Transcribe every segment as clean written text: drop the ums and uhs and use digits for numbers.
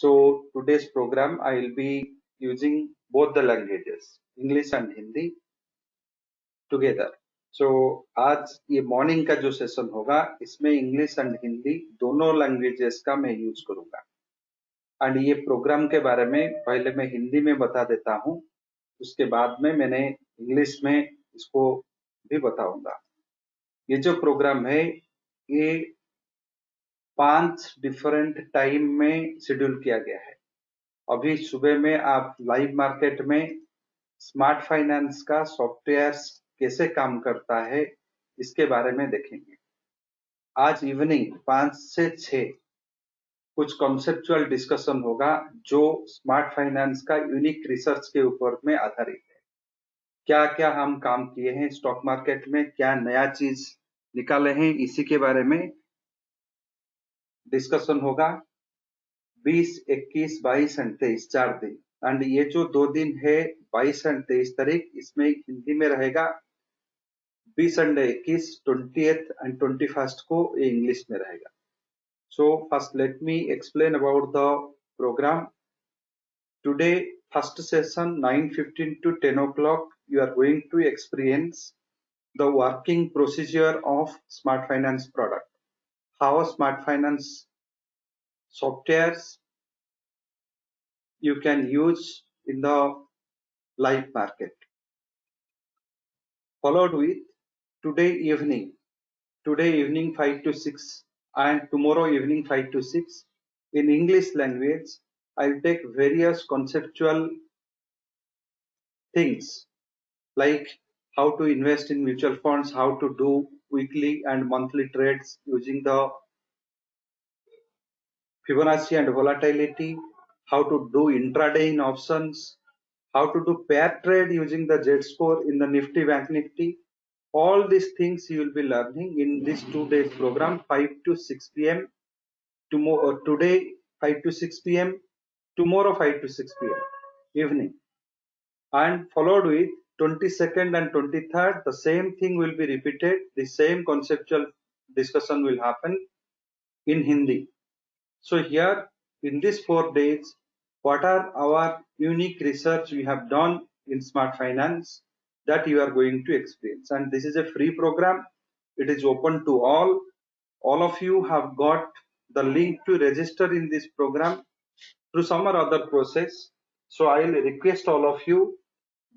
So today's program I will be using both the languages, English and Hindi together. So आज ये morning का जो session होगा इसमें इंग्लिश एंड हिंदी दोनों लैंग्वेजेस का मैं यूज करूंगा। एंड ये प्रोग्राम के बारे में पहले मैं हिंदी में बता देता हूँ, उसके बाद में मैंने इंग्लिश में इसको भी बताऊंगा। ये जो प्रोग्राम है ये 5 डिफरेंट टाइम में शेड्यूल किया गया है। अभी सुबह में आप लाइव मार्केट में स्मार्ट फाइनेंस का सॉफ्टवेयर कैसे काम करता है इसके बारे में देखेंगे। आज इवनिंग 5 से 6 कुछ कॉन्सेप्चुअल डिस्कशन होगा जो स्मार्ट फाइनेंस का यूनिक रिसर्च के ऊपर में आधारित है। क्या क्या हम काम किए हैं स्टॉक मार्केट में, क्या नया चीज निकाले हैं, इसी के बारे में डिस्कशन होगा। 20, 21, 22 एंड 23 4 दिन। एंड ये जो 2 दिन है 22 एंड 23 तारीख, इसमें हिंदी में रहेगा। 20 एंड 21, 20th एंड 21st को ये इंग्लिश में रहेगा। So first let me explain about the program. Today first session 9:15 to 10 o'clock you are going to experience the working procedure of smart finance product. How smart finance softwares you can use in the live market. Followed with today evening 5 to 6 and tomorrow evening 5 to 6 in English language. I'll take various conceptual things like how to invest in mutual funds, how to do weekly and monthly trades using the Fibonacci and volatility, how to do intraday in options, how to do pair trade using the Z-score in the Nifty Bank Nifty. All these things you will be learning in this 2 days program, 5 to 6 p.m. Tomorrow, today 5 to 6 p.m. tomorrow 5 to 6 p.m. evening, and followed with 22nd and 23rd the same thing will be repeated. The same conceptual discussion will happen in Hindi. So here in these 4 days, what are our unique research we have done in smart finance that you are going to experience. And this is a free program. It is open to all. All of you have got the link to register in this program through some or other process. So I will request all of you,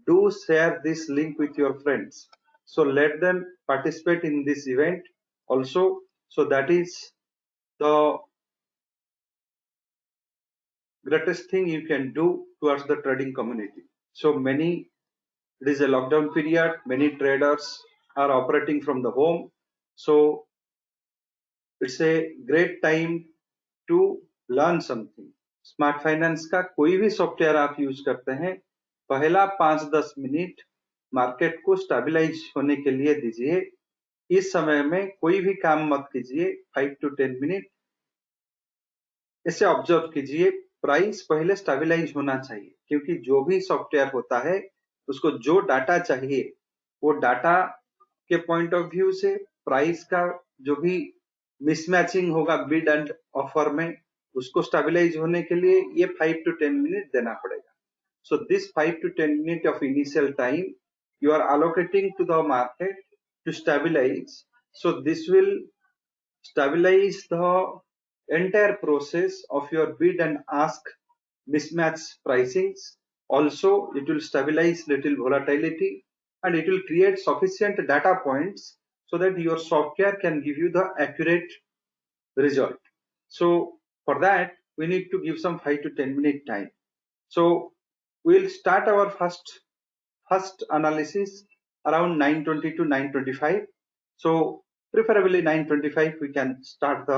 do share this link with your friends. So let them participate in this event also. So that is the greatest thing you can do towards the trading community. So it is a lockdown period, many traders are operating from the home. So it's a great time to learn something. Smart finance का कोई भी software आप use करते हैं, पहला 5-10 minute market को stabilise होने के लिए दीजिए। इस समय में कोई भी काम मत कीजिए। 5 to 10 मिनट इसे ऑब्जर्व कीजिए। प्राइस पहले स्टेबलाइज होना चाहिए, क्योंकि जो भी सॉफ्टवेयर होता है उसको जो डाटा चाहिए वो डाटा के पॉइंट ऑफ व्यू से प्राइस का जो भी मिसमैचिंग होगा बिड एंड ऑफर में, उसको स्टेबलाइज होने के लिए ये 5 to 10 मिनट देना पड़ेगा। So this 5 to 10 minute of initial time you are allocating to the market to stabilize. So this will stabilize the entire process of your bid and ask mismatch pricings. Also it will stabilize little volatility and it will create sufficient data points so that your software can give you the accurate result. So for that we need to give some 5 to 10 minute time. So we'll start our first analysis around 9:20 to 9:25. So preferably 9:25 we can start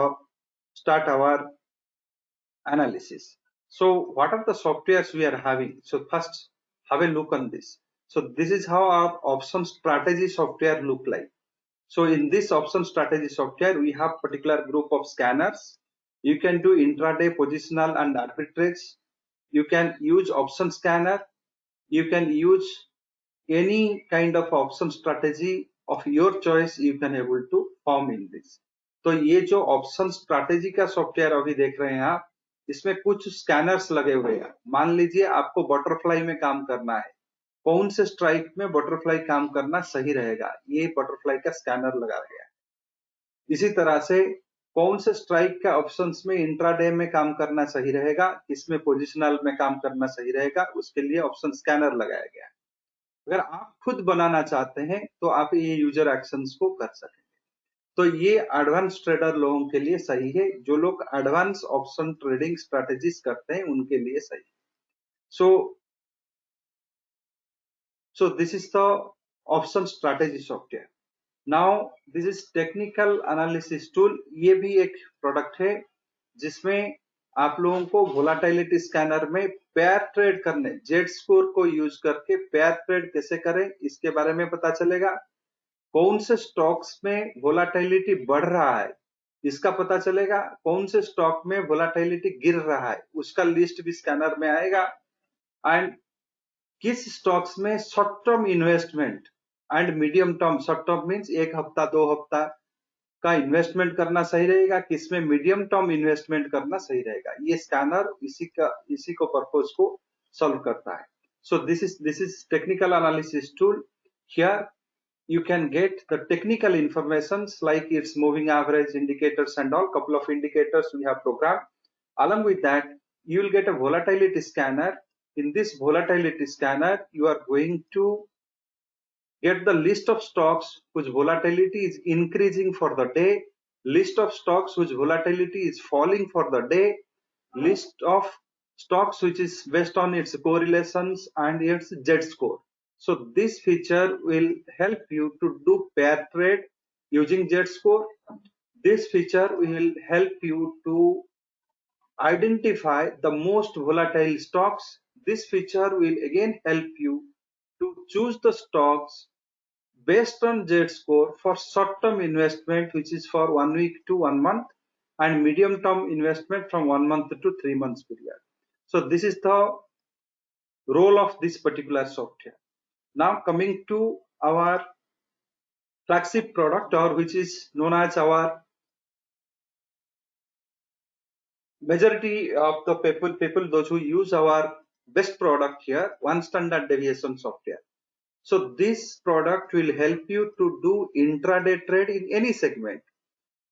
our analysis. So what are the softwares we are having? So first have a look on this. So this is how our option strategy software look like. So in this option strategy software we have particular group of scanners. You can do intraday, positional and arbitrage. You can use option scanner. You can use any kind of option strategy of your choice you can able to form in this. तो ये जो option strategy का software अभी देख रहे हैं आप, इसमें कुछ स्कैनर्स लगे हुए हैं। मान लीजिए आपको बटरफ्लाई में काम करना है, कौन से स्ट्राइक में बटरफ्लाई काम करना सही रहेगा, ये बटरफ्लाई का स्कैनर लगा गया है। इसी तरह से कौन से स्ट्राइक का ऑप्शंस में इंट्राडे में काम करना सही रहेगा, किसमें पोजिशनल में काम करना सही रहेगा, उसके लिए ऑप्शन स्कैनर लगाया गया है। अगर आप खुद बनाना चाहते हैं तो आप ये यूजर एक्शंस को कर सकेंगे। तो ये एडवांस ट्रेडर लोगों के लिए सही है, जो लोग एडवांस ऑप्शन ट्रेडिंग स्ट्रेटेजीज करते हैं उनके लिए सही है। So this is the option strategy software. Now this is technical analysis tool. ये भी एक प्रोडक्ट है जिसमें आप लोगों को वोलाटिलिटी स्कैनर में पेयर ट्रेड करने, जेड स्कोर को यूज करके पेयर ट्रेड कैसे करें इसके बारे में पता चलेगा। कौन से स्टॉक्स में वोलाटिलिटी बढ़ रहा है इसका पता चलेगा, कौन से स्टॉक में वोलाटिलिटी गिर रहा है उसका लिस्ट भी स्कैनर में आएगा, एंड किस स्टॉक्स में short term investment and medium term, short term means 1 हफ्ता 2 हफ्ता का इन्वेस्टमेंट करना सही रहेगा, किसमें मीडियम टर्म इन्वेस्टमेंट करना सही रहेगा। ये स्कैनर इसी को पर्पस को सॉल्व करता है। सो this is technical analysis tool. Here you can get the technical informations like its moving average indicators and all, couple of indicators we have programmed. Along with that, you will get a volatility scanner. In this volatility scanner, you are going to get the list of stocks whose volatility is increasing for the day, list of stocks whose volatility is falling for the day, list of stocks which is based on its correlations and its Z score. So this feature will help you to do pair trade using Z score. This feature will help you to identify the most volatile stocks. This feature will again help you to choose the stocks based on Z score for short-term investment, which is for 1 week to 1 month, and medium-term investment from 1 month to 3 months period. So this is the role of this particular software. Now coming to our flagship product, or which is known as our majority of the people those who use our best product here, one standard deviation software. So this product will help you to do intraday trade in any segment,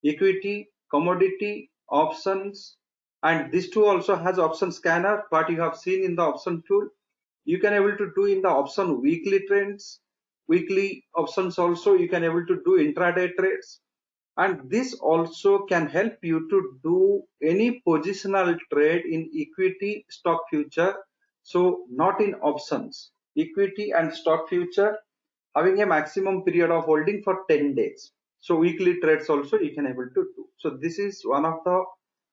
equity, commodity, options, and this tool also has option scanner, what you have seen in the option tool. You can able to do in the option weekly trends, weekly options also you can able to do intraday trades, and this also can help you to do any positional trade in equity, stock future. So not in options, equity and stock future having a maximum period of holding for 10 days. So weekly trades also you can able to do. So this is one of the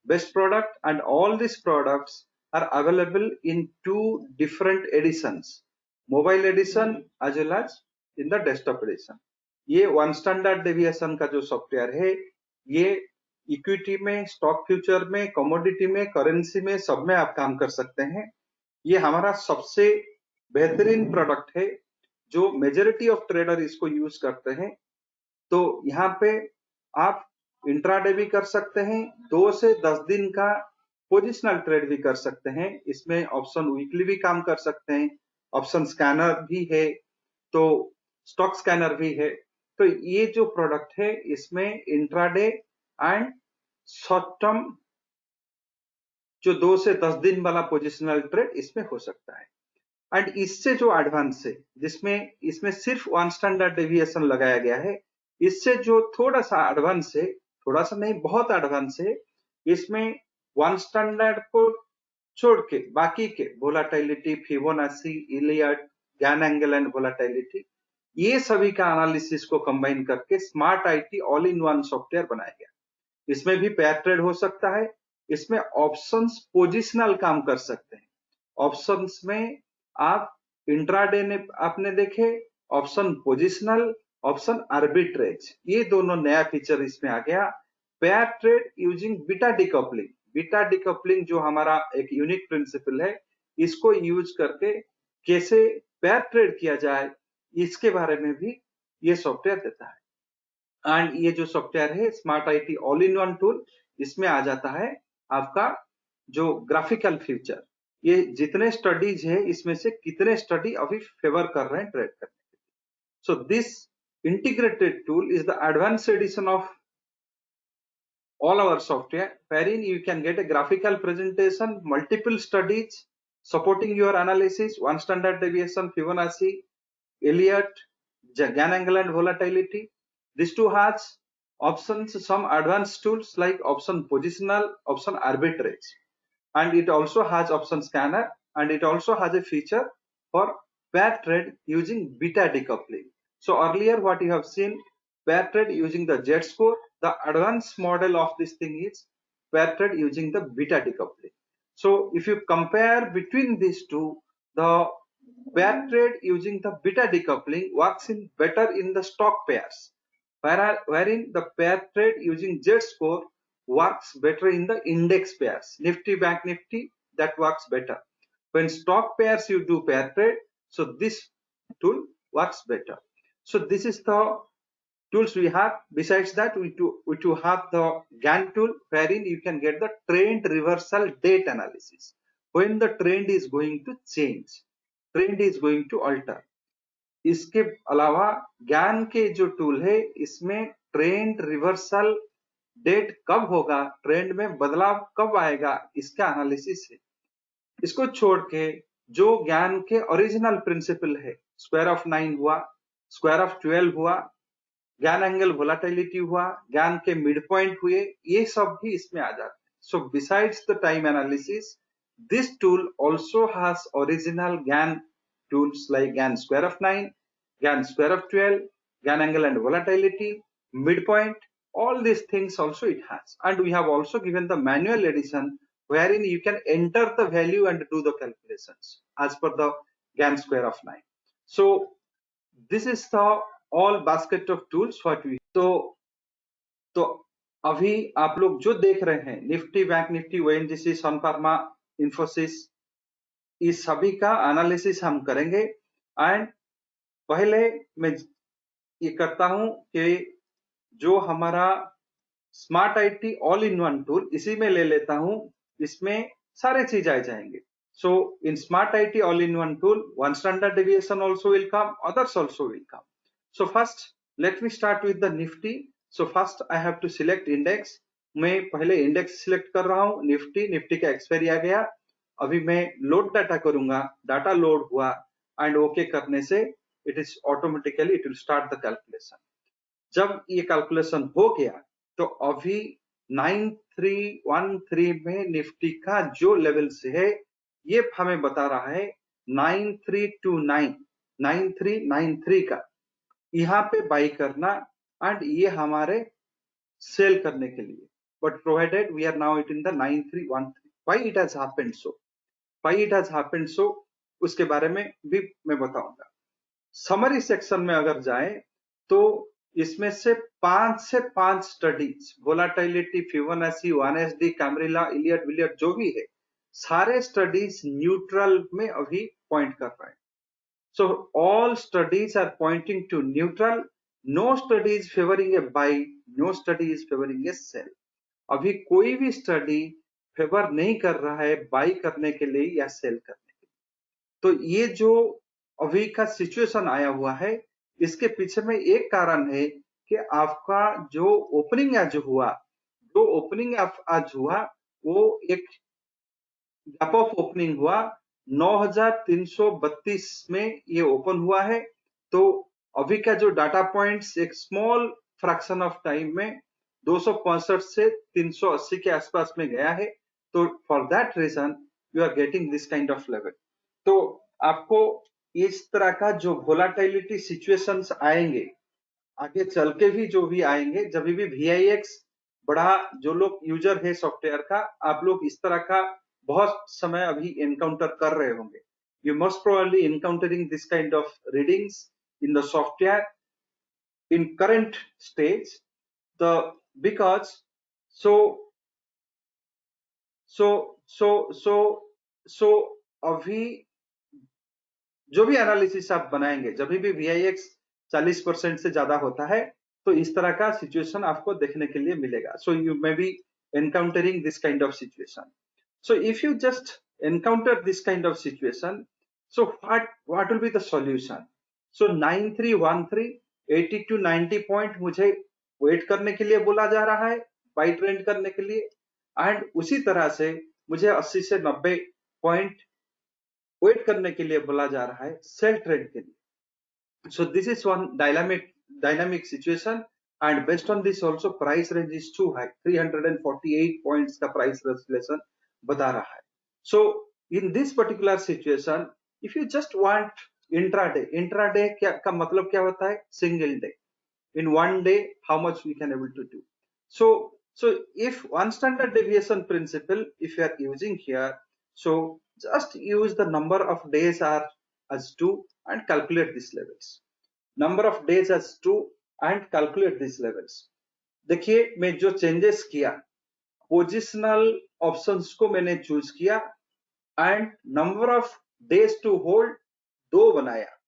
best product, and all these products are available in 2 different editions, mobile edition as well as in the desktop edition. ये one standard deviation का जो software है ये equity में, stock future में, commodity में, currency में, सब में आप काम कर सकते हैं। ये हमारा सबसे बेहतरीन प्रोडक्ट है जो मेजॉरिटी ऑफ ट्रेडर इसको यूज करते हैं। तो यहाँ पे आप इंट्राडे भी कर सकते हैं, 2 से 10 दिन का पोजिशनल ट्रेड भी कर सकते हैं, इसमें ऑप्शन वीकली भी काम कर सकते हैं, ऑप्शन स्कैनर भी है, तो स्टॉक स्कैनर भी है। तो ये जो प्रोडक्ट है इसमें इंट्राडे एंड शॉर्ट टर्म जो 2 से 10 दिन वाला पोजिशनल ट्रेड इसमें हो सकता है। एंड इससे जो एडवांस है जिसमें इसमें सिर्फ वन स्टैंडर्ड डेविएशन लगाया गया है, इससे जो थोड़ा सा एडवांस है, थोड़ा सा नहीं बहुत एडवांस है, इसमें वन स्टैंडर्ड को छोड़ के बाकी के volatility, Fibonacci, Elliott, Gann angle and volatility, ये सभी का एनालिसिस को कंबाइन करके smart IT all in one software बनाया गया। इसमें भी पेयर ट्रेड हो सकता है, इसमें ऑप्शंस पोजिशनल काम कर सकते हैं। ऑप्शंस में आप इंट्राडे ने आपने देखे, ऑप्शन पोजिशनल, ऑप्शन आर्बिट्रेज, ये दोनों नया फीचर इसमें आ गया। Pair trade using beta decoupling, beta decoupling जो हमारा एक यूनिक प्रिंसिपल है, इसको यूज करके कैसे पेयर ट्रेड किया जाए इसके बारे में भी ये सॉफ्टवेयर देता है। एंड ये जो सॉफ्टवेयर है smart IT all in one tool, इसमें आ जाता है आपका जो ग्राफिकल फ्यूचर, ये जितने स्टडीज है इसमें से कितने स्टडी अभी फेवर कर रहे हैं ट्रेड करने के लिए। So this integrated tool is the advanced edition of all our software, wherein you can get a graphical presentation, multiple studies supporting your analysis, one standard deviation, Fibonacci, Elliott, Gann angle and volatility. This too has options, some advanced tools like option positional, option arbitrage, and it also has option scanner, and it also has a feature for pair trade using beta decoupling. So earlier what you have seen, pair trade using the Z score, the advanced model of this thing is pair trade using the beta decoupling. So if you compare between these two, the pair trade using the beta decoupling works in better in the stock pairs, wherein the pair trade using Z score works better in the index pairs, Nifty, Bank Nifty, that works better. When stock pairs you do pair trade, so this tool works better. So this is the tools we have. Besides that, we do have the Gann tool, wherein you can get the trend reversal date analysis. When the trend is going to change, trend is going to alter. इसके अलावा ज्ञान के जो tool है इसमें trend reversal date कब होगा, trend में बदलाव कब आएगा, इसका एनालिसिस है। इसको छोड़ के जो ज्ञान के ओरिजिनल प्रिंसिपल है, स्क्वायर ऑफ 9 हुआ, स्क्वायर ऑफ 12 हुआ, ज्ञान एंगल वोलाटिलिटी हुआ, ज्ञान के मिड पॉइंट हुए, ये सब भी इसमें आ जाते हैं। So besides the time analysis, this tool also has original ज्ञान tools like Gann square of 9, Gann square of 12, Gann angle and volatility, midpoint, all these things also it has. And we have also given the manual edition wherein you can enter the value and do the calculations as per the Gann square of 9. So this is the all basket of tools what we तो अभी आप लोग जो देख रहे हैं Nifty, bank Nifty, ONGC, सन pharma, Infosys, इस सभी का एनालिसिस हम करेंगे। एंड पहले मैं ये करता हूं कि जो हमारा smart IT all in one tool इसी में ले लेता हूं, इसमें सारे चीज आ जाएंगे। So in smart IT all in one tool, one standard deviation also will come, others also will come. So first let me start with the Nifty. So first I have to select index. मैं पहले index select कर रहा हूं, Nifty का expiry आ गया। अभी मैं load data करूंगा, डाटा लोड हुआ एंड ओके करने से it is automatically it will start the calculation. जब ये कैलकुलेशन हो गया तो अभी 9313 में निफ्टी का जो लेवल से है ये हमें बता रहा है 9329, 9393 का यहाँ पे बाई करना एंड ये हमारे सेल करने के लिए। But provided we are now it in the 9313, why it has happened so, why it has happened so, उसके बारे में भी मैं बताऊंगा। समरी सेक्शन में अगर जाए तो इसमें से 5 से 5 studies, volatility, Fibonacci, 1SD, Camarilla, Elliott, विलियट जो भी है, सारे स्टडीज न्यूट्रल में अभी पॉइंट कर रहे हैं। So all studies are pointing to neutral, no studies favoring a buy, no study is favoring a sell. अभी कोई भी स्टडी फेवर नहीं कर रहा है बाई करने के लिए या सेल करने के लिए। तो ये जो अभी का सिचुएशन आया हुआ है, इसके पीछे में एक कारण है कि आपका जो ओपनिंग आज हुआ, जो ओपनिंग आज हुआ वो एक गैप ऑफ ओपनिंग हुआ, 9332 में ये ओपन हुआ है। तो अभी का जो डाटा पॉइंट्स एक स्मॉल फ्रैक्शन ऑफ टाइम में 265 से 380 के आसपास में गया है। तो for that reason you are getting this kind of level. तो आपको इस तरह का जो वोलाटिलिटी सिचुएशंस आएंगे, आगे चल के भी जो भी आएंगे, जब भी VIX बड़ा, जो लोग यूजर है सॉफ्टवेयर का, आप लोग इस तरह का बहुत समय अभी एनकाउंटर कर रहे होंगे। You must probably encountering this kind of readings in the software in current stage, the because so अभी जो भी एनालिसिस आप बनाएंगे, जब भी VIX 40% से ज्यादा होता है तो इस तरह का सिचुएशन आपको देखने के लिए मिलेगा। So you may be encountering this kind of situation. So if you just encounter this kind of situation, so what will be the solution? So 9313 80 to 90 point मुझे वेट करने के लिए बोला जा रहा है बाई ट्रेंड करने के लिए, एंड उसी तरह से मुझे 80 से 90 पॉइंट वेट करने के लिए बोला जा रहा है सेल ट्रेड के लिए. So this is one dynamic situation, and based on this also price range is too high. 348 points का price resolution बता रहा है. So in this particular situation, if you just want intraday क्या का मतलब क्या होता है? Single day. In one day, how much we can able to do. So if one standard deviation principle, if you are using here, so just use the number of days are as 2 and calculate these levels. Number of days as 2 and calculate these levels. देखिए मैं जो changes किया, positional options को मैंने choose किया and number of days to hold 2 बनाया.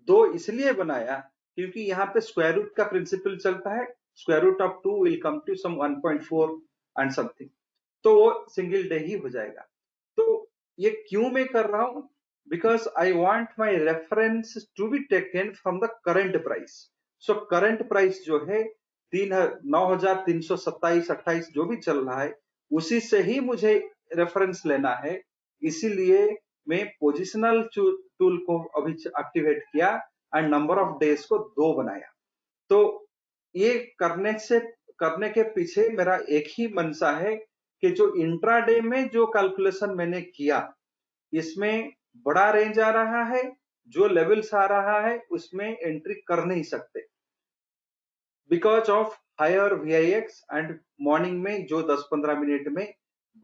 2 इसलिए बनाया क्योंकि यहाँ पे स्क्वायर रूट का प्रिंसिपल चलता है. Square root of 2 will come to some 1.4 and something, तो वो सिंगल डे ही हो जाएगा. तो ये क्यों मैं कर रहा हूं? Because I want my reference to be taken from the current price. So current price जो है 9327-28 जो भी चल रहा है उसी से ही मुझे रेफरेंस लेना है. इसीलिए मैं पोजिशनल टूल को अभी एक्टिवेट किया एंड नंबर ऑफ डेज को 2 बनाया. तो ये करने के पीछे मेरा एक ही मंशा है कि जो इंट्राडे में जो कैलकुलेशन मैंने किया इसमें बड़ा रेंज आ रहा है, जो लेवल्स आ रहा है उसमें एंट्री कर नहीं सकते because of higher VIX and morning में जो 10-15 मिनट में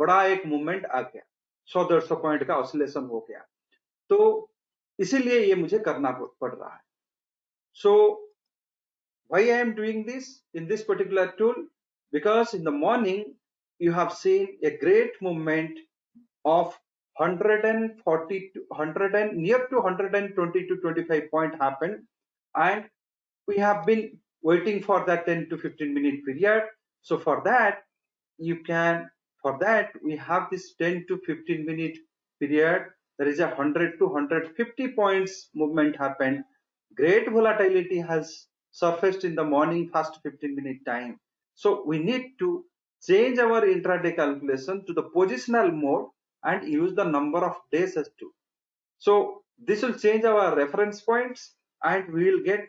बड़ा एक मूवमेंट आ गया, 100-150 पॉइंट का ऑसिलेशन हो गया, तो इसीलिए ये मुझे करना पड़ रहा है. सो why I am doing this in this particular tool? Because in the morning you have seen a great movement of 140 to 100 and near to 120 to 25 point happened, and we have been waiting for that 10 to 15 minute period. So for that we have this 10 to 15 minute period. There is a 100 to 150 points movement happened. Great volatility has surfaced in the morning first 15-minute time. So we need to change our intraday calculation to the positional mode and use the number of days as 2. So this will change our reference points and we will get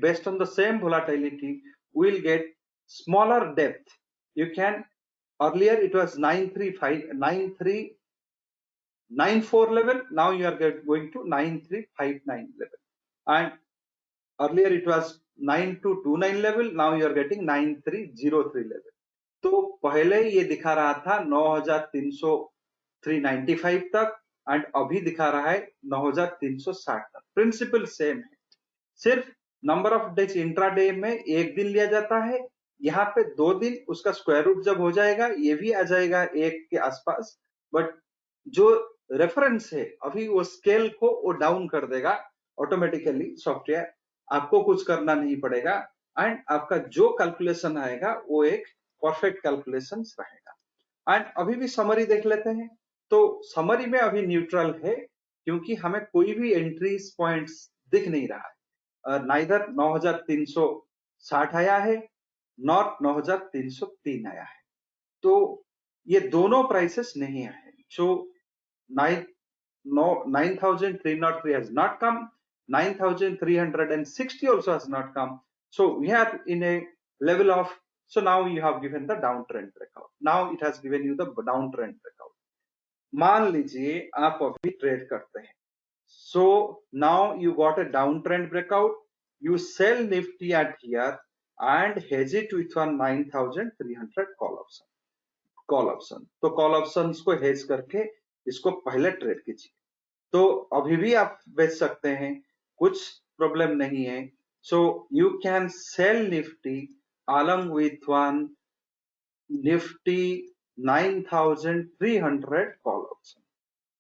based on the same volatility, we will get smaller depth. You can, earlier it was 9394 level, now you are going to 9359 level, and earlier it was 9229 level, now you are getting 9303 level. तो पहले ये दिखा रहा था 9395 तक and अभी दिखा रहा है 9360 तक. प्रिंसिपल सेम है, सिर्फ नंबर ऑफ डेज इंट्राडे में एक दिन लिया जाता है, यहाँ पे 2 दिन, उसका स्क्वायर रूट जब हो जाएगा ये भी आ जाएगा 1 के आसपास, बट जो रेफरेंस है अभी वो स्केल को वो डाउन कर देगा ऑटोमेटिकली सॉफ्टवेयर, आपको कुछ करना नहीं पड़ेगा एंड आपका जो कैलकुलेशन आएगा वो एक परफेक्ट कैलकुलेशन रहेगा. एंड अभी भी समरी देख लेते हैं. तो समरी में अभी न्यूट्रल है क्योंकि हमें कोई भी एंट्रीज पॉइंट्स दिख नहीं रहा है. नाइदर 9360 आया है, नॉट 9303 आया है, तो ये दोनों प्राइसेस नहीं आए. सो 9303 has not come, 9360 also has not come. So we are in a level of, so now you have given the downtrend breakout. Now it has given you the downtrend breakout. मान लीजिए आप अभी trade करते हैं. So now you got a downtrend breakout. You sell Nifty at here and hedge it with one 9300 call option. तो call options को hedge करके इसको पहले ट्रेड कीजिए. तो अभी भी आप बेच सकते हैं, कुछ प्रॉब्लम नहीं है. So you can sell Nifty along with one Nifty 9300 call option.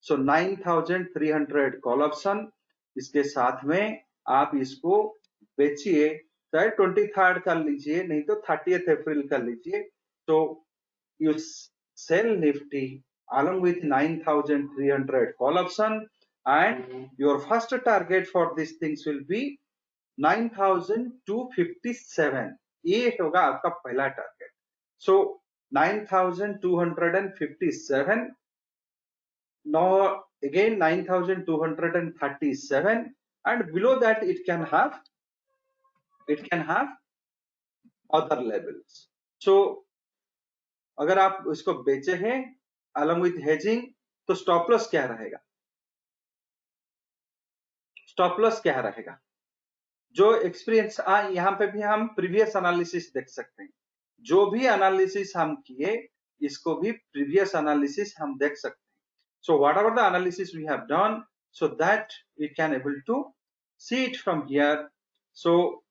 So 9300 call option, इसके साथ में आप इसको बेचिए, चाहे 23rd कर लीजिए नहीं तो 30th अप्रैल कर लीजिए. तो you sell Nifty along with 9,300 call option, and your first target for these things will be 9,257. ये होगा आपका पहला target. So 9,257. Now again 9,237, and below that it can have other levels. So अगर आप इसको बेचे हैं along with hedging, तो स्टॉप लॉस क्या रहेगा? स्टॉप लॉस क्या रहेगा? जो एक्सपीरियंस यहाँ पे भी हम प्रीवियस एनालिसिस देख सकते हैं. जो भी एनालिसिस हम किए, इसको भी प्रीवियस एनालिसिस हम देख सकते हैं. So whatever the analysis we have done, so that we can able to see it from here. So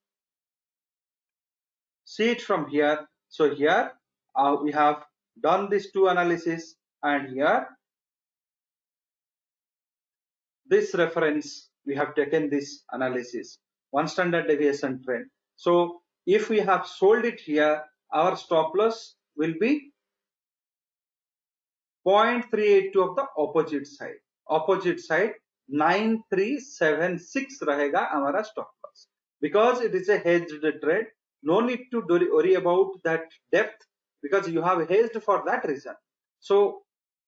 see it from here. So here we have done these two analysis, and here this reference we have taken this analysis, one standard deviation trend. So if we have sold it here, our stop loss will be 0.382 of the opposite side. Opposite side 9376 रहेगा हमारा stop loss, because it is a hedged trade. No need to worry about that depth, because you have hedged for that reason. So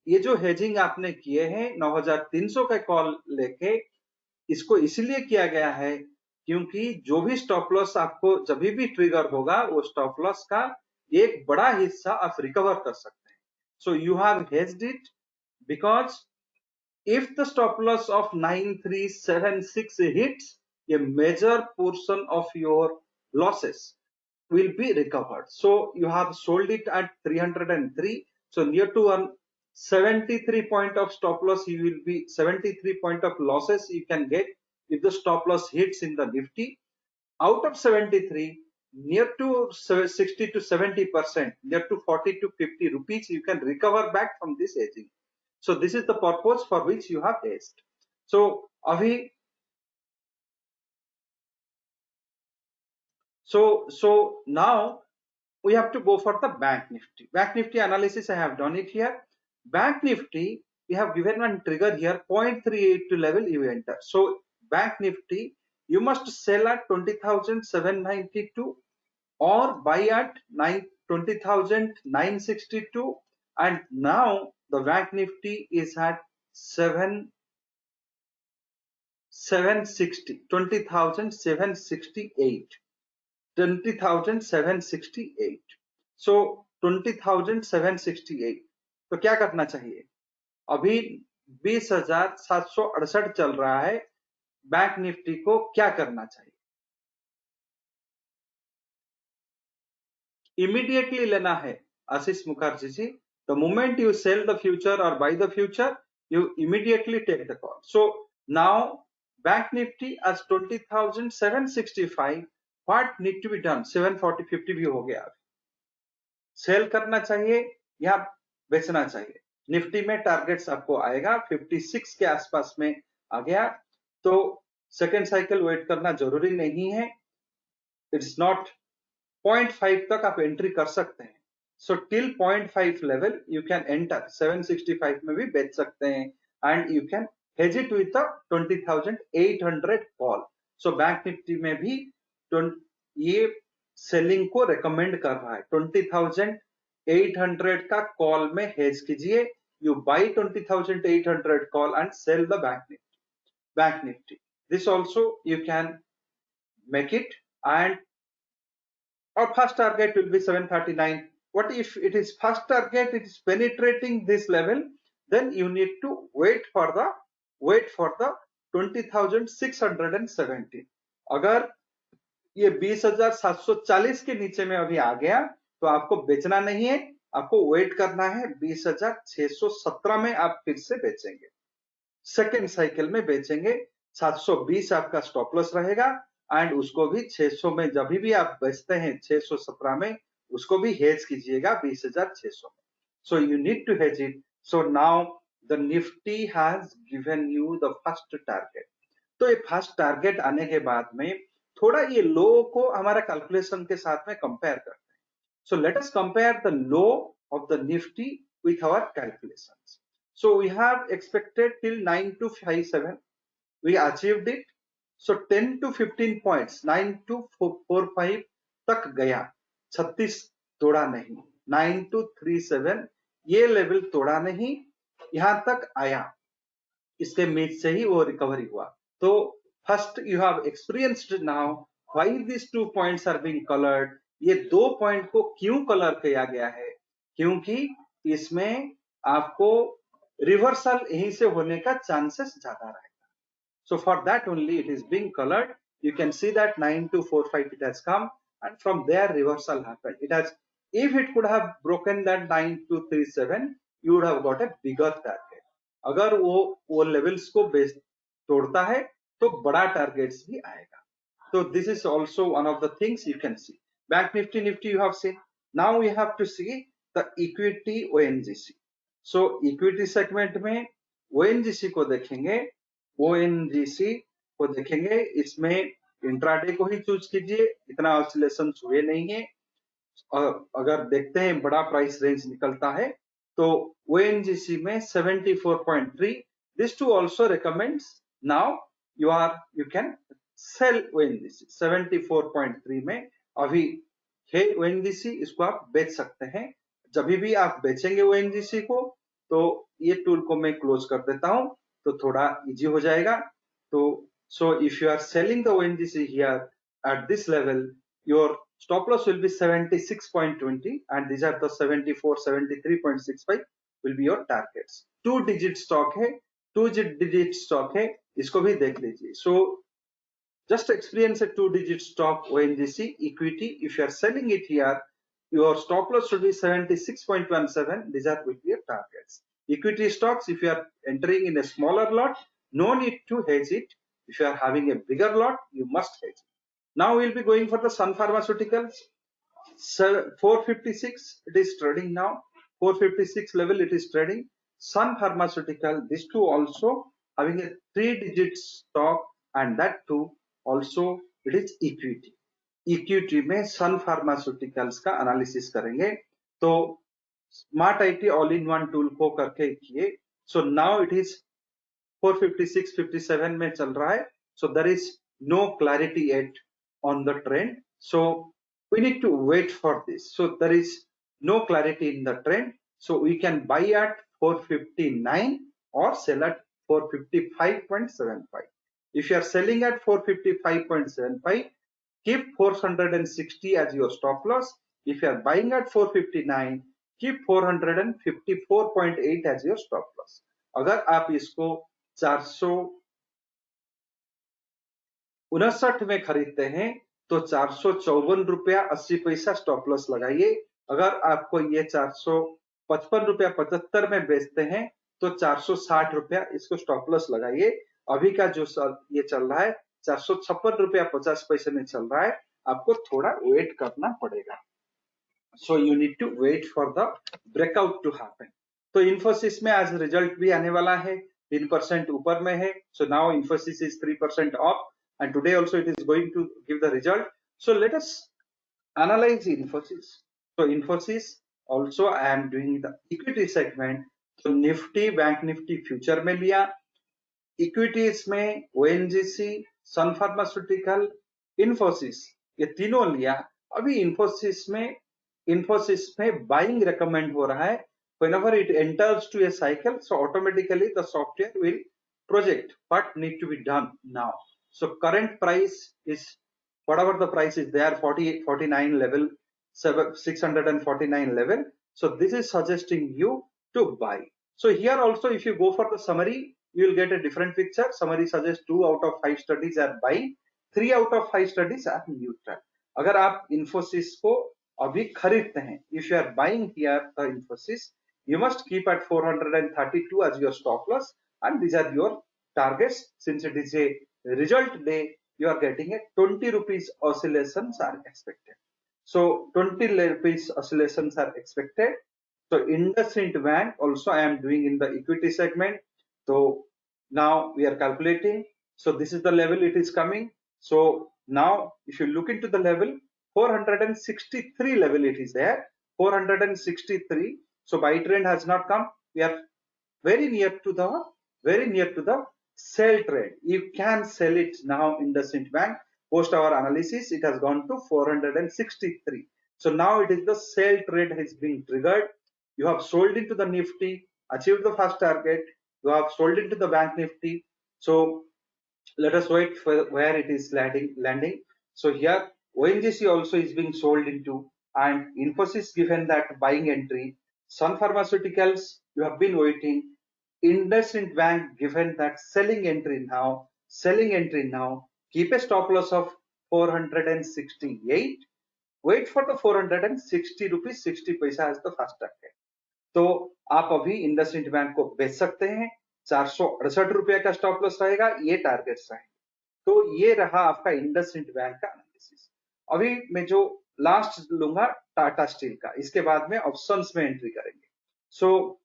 ये जो hedging आपने किए हैं 9300 का call लेके, इसको इसलिए किया गया है क्योंकि जो भी स्टॉप लॉस आपको जब भी ट्रिगर होगा, वो स्टॉप लॉस का एक बड़ा हिस्सा आप रिकवर कर सकते हैं. So you have hedged it, because if the stop loss of 9376 hits, a major portion of your losses will be recovered. So you have sold it at 303. So near to 73 point of stop loss, you will be 73 point of losses you can get if the stop loss hits in the Nifty. Out of 73, near to 60 to 70%, near to 40 to 50 rupees, you can recover back from this hedging. So this is the purpose for which you have hedged. So abhi, so now we have to go for the Bank Nifty. Bank Nifty analysis I have done it here. Bank Nifty, we have given one trigger here, 0.382 level you enter. So Bank Nifty, you must sell at 20,792 or buy at 20,962, and now the Bank Nifty is at 760, 20,768. 20,768. So 20,768. तो क्या करना चाहिए? अभी 20,768 चल रहा है. Bank Nifty को क्या करना चाहिए? इमीडिएटली लेना है आशीष Mukherjee ji. The moment you sell the future or buy the future, you immediately take the call. So now Bank Nifty as 20,765. What need to be done? 740, 50 भी हो गया. सेल करना चाहिए या बेचना चाहिए? निफ्टी में टारगेट्स आपको आएगा 56 के आसपास में आ गया, तो सेकेंड साइकिल वेट करना जरूरी नहीं है. इट्स नॉट 0.5 तक आप एंट्री कर सकते हैं. So till 0.5 level you can enter. 765 में भी बेच सकते हैं, and you can hedge it with 20,800 call. So bank Nifty में भी ये सेलिंग को रेकमेंड कर रहा है. 20,800 का कॉल में हेज कीजिए. You buy 20,800 call and sell the Bank Nifty. This also you can make it, and our first target will be 739. What if it is first target, it is penetrating this level? Then you need to wait for the 20,670. अगर ये 20,740 के नीचे में अभी आ गया, तो आपको बेचना नहीं है, आपको वेट करना है. 20,617 में आप फिर से बेचेंगे, सेकेंड साइकिल में बेचेंगे. 720 आपका स्टॉप लॉस रहेगा, एंड उसको भी 600 में जब भी आप बेचते हैं 617 में, उसको भी हेज कीजिएगा 20,600 में. So you need to hedge it. So now the Nifty has given you the first target. तो ये फर्स्ट टारगेट आने के बाद में थोड़ा ये लो को हमारा कैलकुलेशन के साथ में कंपेयर करते हैं. सो let us compare the low of the Nifty with our calculations. So we have expected till 9257, we achieved it. So 10 to 15 points, 9245 तक गया, 36 तोड़ा नहीं, 9237 ये लेवल तोड़ा नहीं, यहां तक आया, इसके मीच से ही वो रिकवरी हुआ. तो first you have experienced now why this 2 points are being coloured. ये 2 पॉइंट को क्यों कलर किया गया है? क्योंकि इसमें आपको रिवर्सल यहीं से होने का चांसेस ज्यादा रहेगा. So for that only it is being colored. You can see that 9245 it has come, and from there reversal happened. It has, if it could have broken that 9237, you would have got a bigger target. अगर वो levels को base तोड़ता है तो बड़ा targets भी आएगा. So this is also one of the things you can see. Bank Nifty you have seen. Now we have to see the equity ONGC. So equity segment में ONGC को देखेंगे. ONGC को देखेंगे, इसमें इंट्राडे को ही choose कीजिए, इतना oscillation हुए नहीं है. अगर देखते हैं बड़ा प्राइस रेंज निकलता है तो ONGC में 74.3. This too also recommends. Now you can sell ONGC 74.3 में अभी है ONGC, इसको आप बेच सकते हैं. जब भी आप बेचेंगे ONGC को तो ये टूल को मैं क्लोज कर देता हूं तो थोड़ा इजी हो जाएगा. तो so if you are selling the ONGC here at this level, your stop loss will be 76.20 and these are the 74, 73.65 will be your targets. 2 digit stock है, 2 digit stock है, इसको भी देख लीजिए. So just experience a 2 digit stock ONGC equity. If you are selling it here, your stop loss should be 76.17. These are will be your targets. Equity stocks, if you are entering in a smaller lot, no need to hedge it. If you are having a bigger lot, you must hedge it. Now we will be going for the Sun Pharmaceuticals. 456 it is trading now. 456 level it is trading. Sun Pharmaceutical, these two also having a 3 digit stock, and that too also it is equity. Equity में Sun Pharmaceuticals का analysis करेंगे तो smart IT all in one tool को करके किए. So now it is 456 57 में चल रहा है. So there is no clarity at on the trend. So we need to wait for this. So there is no clarity in the trend. So we can buy at 459 और sell at 455.75. If you are selling at 455.75, keep 460 as your stop loss. If you are buying at 459, keep 454.8 as your stop loss. अगर आप इसको 459 में खरीदते हैं तो 454 रुपया 80 पैसा स्टॉप लॉस लगाइए. अगर आपको ये 455 रुपया 75 में बेचते हैं तो 460 रुपया इसको स्टॉप लॉस लगाइए. अभी का जो ये चल रहा है 456 रुपया 50 पैसे में चल रहा है, आपको थोड़ा वेट करना पड़ेगा. So you need to wait for the breakout to happen. तो इन्फोसिस में आज रिजल्ट भी आने वाला है, 3% ऊपर में है. So now Infosys is 3% off and today also it is going to give the result. So let us analyse Infosys. तो Infosys also I am doing the equity segment. तो निफ्टी, बैंक निफ्टी फ्यूचर में लिया. Equities में ONGC, सन pharmaceutical, Infosys, ये तीनों लिया. अभी इन्फोसिस में बाइंग रेकमेंड हो रहा है. whenever it enters to a cycle, so automatically the software will project what need to be done now. So current price is whatever the price is there, 48, 49 level, 649 level. So this is suggesting you to buy. So here also if you go for the summary, you will get a different picture. Summary suggests 2 out of 5 studies are buying, 3 out of 5 studies are neutral. अगर आप इन्फोसिस को अभी खरीदते हैं, if you are buying here the Infosys, you must keep at 432 as your stop loss, and these are your targets. Since it is a result day, you are getting a 20 rupees oscillations are expected. So 20 rupees oscillations are expected. So IndusInd Bank also I am doing in the equity segment. So now we are calculating. So this is the level it is coming. So now if you look into the level, 463 level it is there. 463. So buy trend has not come. We are very near to the sell trade. You can sell it now in the IndusInd Bank. Post our analysis, it has gone to 463. So now it is the sell trade has been triggered. You have sold into the Nifty, achieved the first target. You have sold into the Bank Nifty. So let us wait for where it is landing. So here ONGC also is being sold into, and Infosys given that buying entry. Sun Pharmaceuticals, you have been waiting. IndusInd Bank given that selling entry now. Keep a stop loss of 468. Wait for the 460 rupees 60 paisa as the first target. तो आप अभी IndusInd bank को बेच सकते हैं। 468 रुपए का stop loss रहेगा, ये टारगेट्स रहेंगे। तो ये रहा आपका इंडसइंड बैंक का एनालिसिस। अभी मैं जो लास्ट लूंगा टाटा स्टील का, इसके बाद में ऑप्शंस में एंट्री करेंगे। So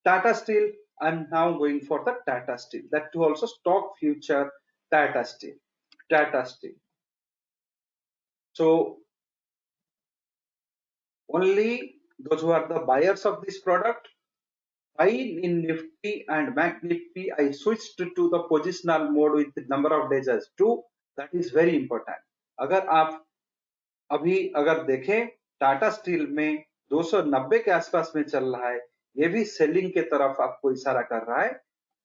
Tata Steel, I am now going for the Tata Steel, that too also stock future Tata Steel. So only those who are the buyers of this product buy in Nifty and Bank Nifty. I switched to the positional mode with the number of days as 2. That is very important. अगर आप अभी अगर देखें Tata steel में 290 के आसपास में चल रहा है, ये भी सेलिंग के तरफ आपको इशारा कर रहा है।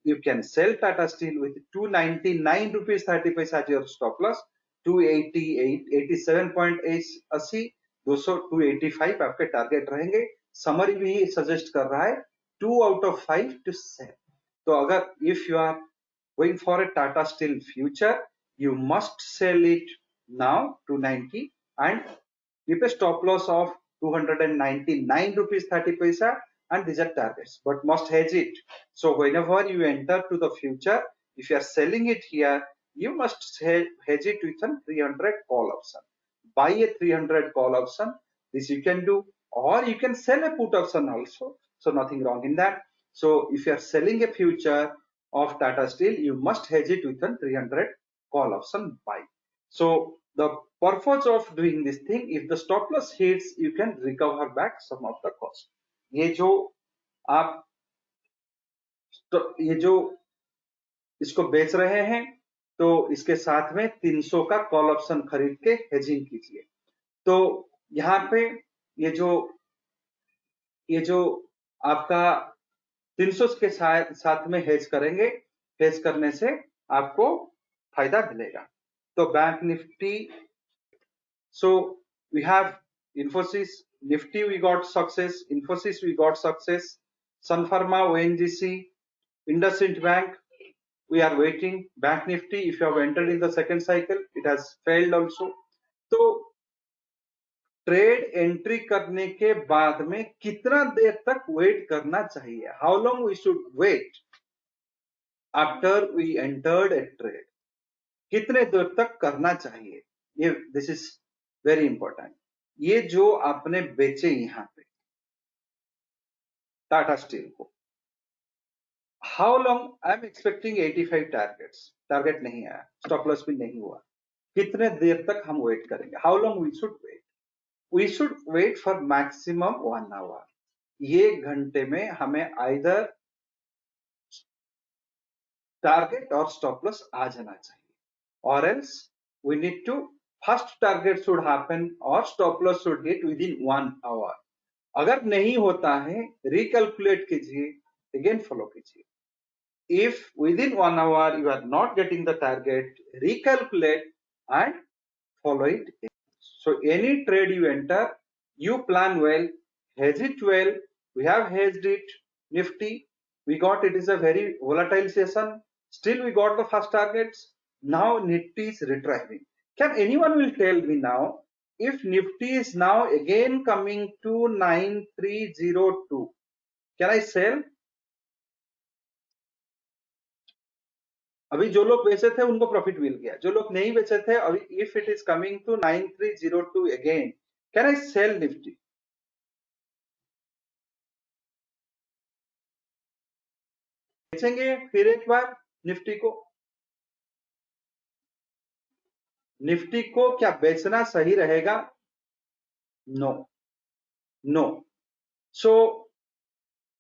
You can sell Tata Steel with 299 rupees 30 paisa as your stop loss, 288, 87.80, 200, 285 आपके टारगेट रहेंगे। समरी भी सजेस्ट कर रहा है 2 out of 5 to sell. तो अगर if you are going for a Tata Steel future, you must sell it now 290 and keep a stop loss of 299 rupees 30 paisa, and these are targets, but must hedge it. So whenever you enter to the future, if you are selling it here, you must hedge it with a 300 call option. Buy a 300 call option, this you can do, or you can sell a put option also, so nothing wrong in that. So if you are selling a future of Tata Steel, you must hedge it with a 300 call option buy. So the purpose of doing this thing, if the stop loss hits, you can recover back some of the cost. ये जो आप ये जो इसको बेच रहे हैं, तो इसके साथ में 300 का कॉल ऑप्शन खरीद के हेजिंग कीजिए। तो यहाँ पे ये जो आपका 300 के साथ में हेज करेंगे, हेज करने से आपको फायदा मिलेगा। तो bank Nifty, so we have Infosys, Nifty we got success, Infosys we got success, Sun Pharma, ONGC, IndusInd Bank we are waiting, Bank Nifty if you have entered in the second cycle it has failed also. तो trade entry करने के बाद में कितना देर तक wait करना चाहिए, how long we should wait after we entered a trade, कितने देर तक करना चाहिए, ये दिस इज वेरी इंपॉर्टेंट। ये जो आपने बेचे यहां पे टाटा स्टील को, how long, I am expecting 85 targets, target नहीं आया, स्टॉप लॉस भी नहीं हुआ, कितने देर तक हम वेट करेंगे, how long we should wait, we should wait for maximum 1 hour. ये घंटे में हमें आइदर टारगेट और स्टॉप लॉस आ जाना चाहिए, और else we need to first target should happen और stop loss should hit within 1 hour. अगर नहीं होता है रिकैलकुलेट कीजिए, अगेन फॉलो कीजिए। If within 1 hour you are not getting the target, recalculate and follow it. So any trade you enter, you plan well, hedge it well. We have hedged it. Nifty, we got, it is a very volatile session. Still we got the first targets. Now Nifty is retracing. Can anyone will tell me now, if Nifty is now again coming to 9302, can I sell? अभी जो लोग बेचे थे उनको profit मिल गया, जो लोग नहीं बेचे थे अभी, if it is coming to 9302 again, can I sell Nifty? बेचेंगे फिर एक बार निफ्टी को? निफ्टी को क्या बेचना सही रहेगा? No, no. So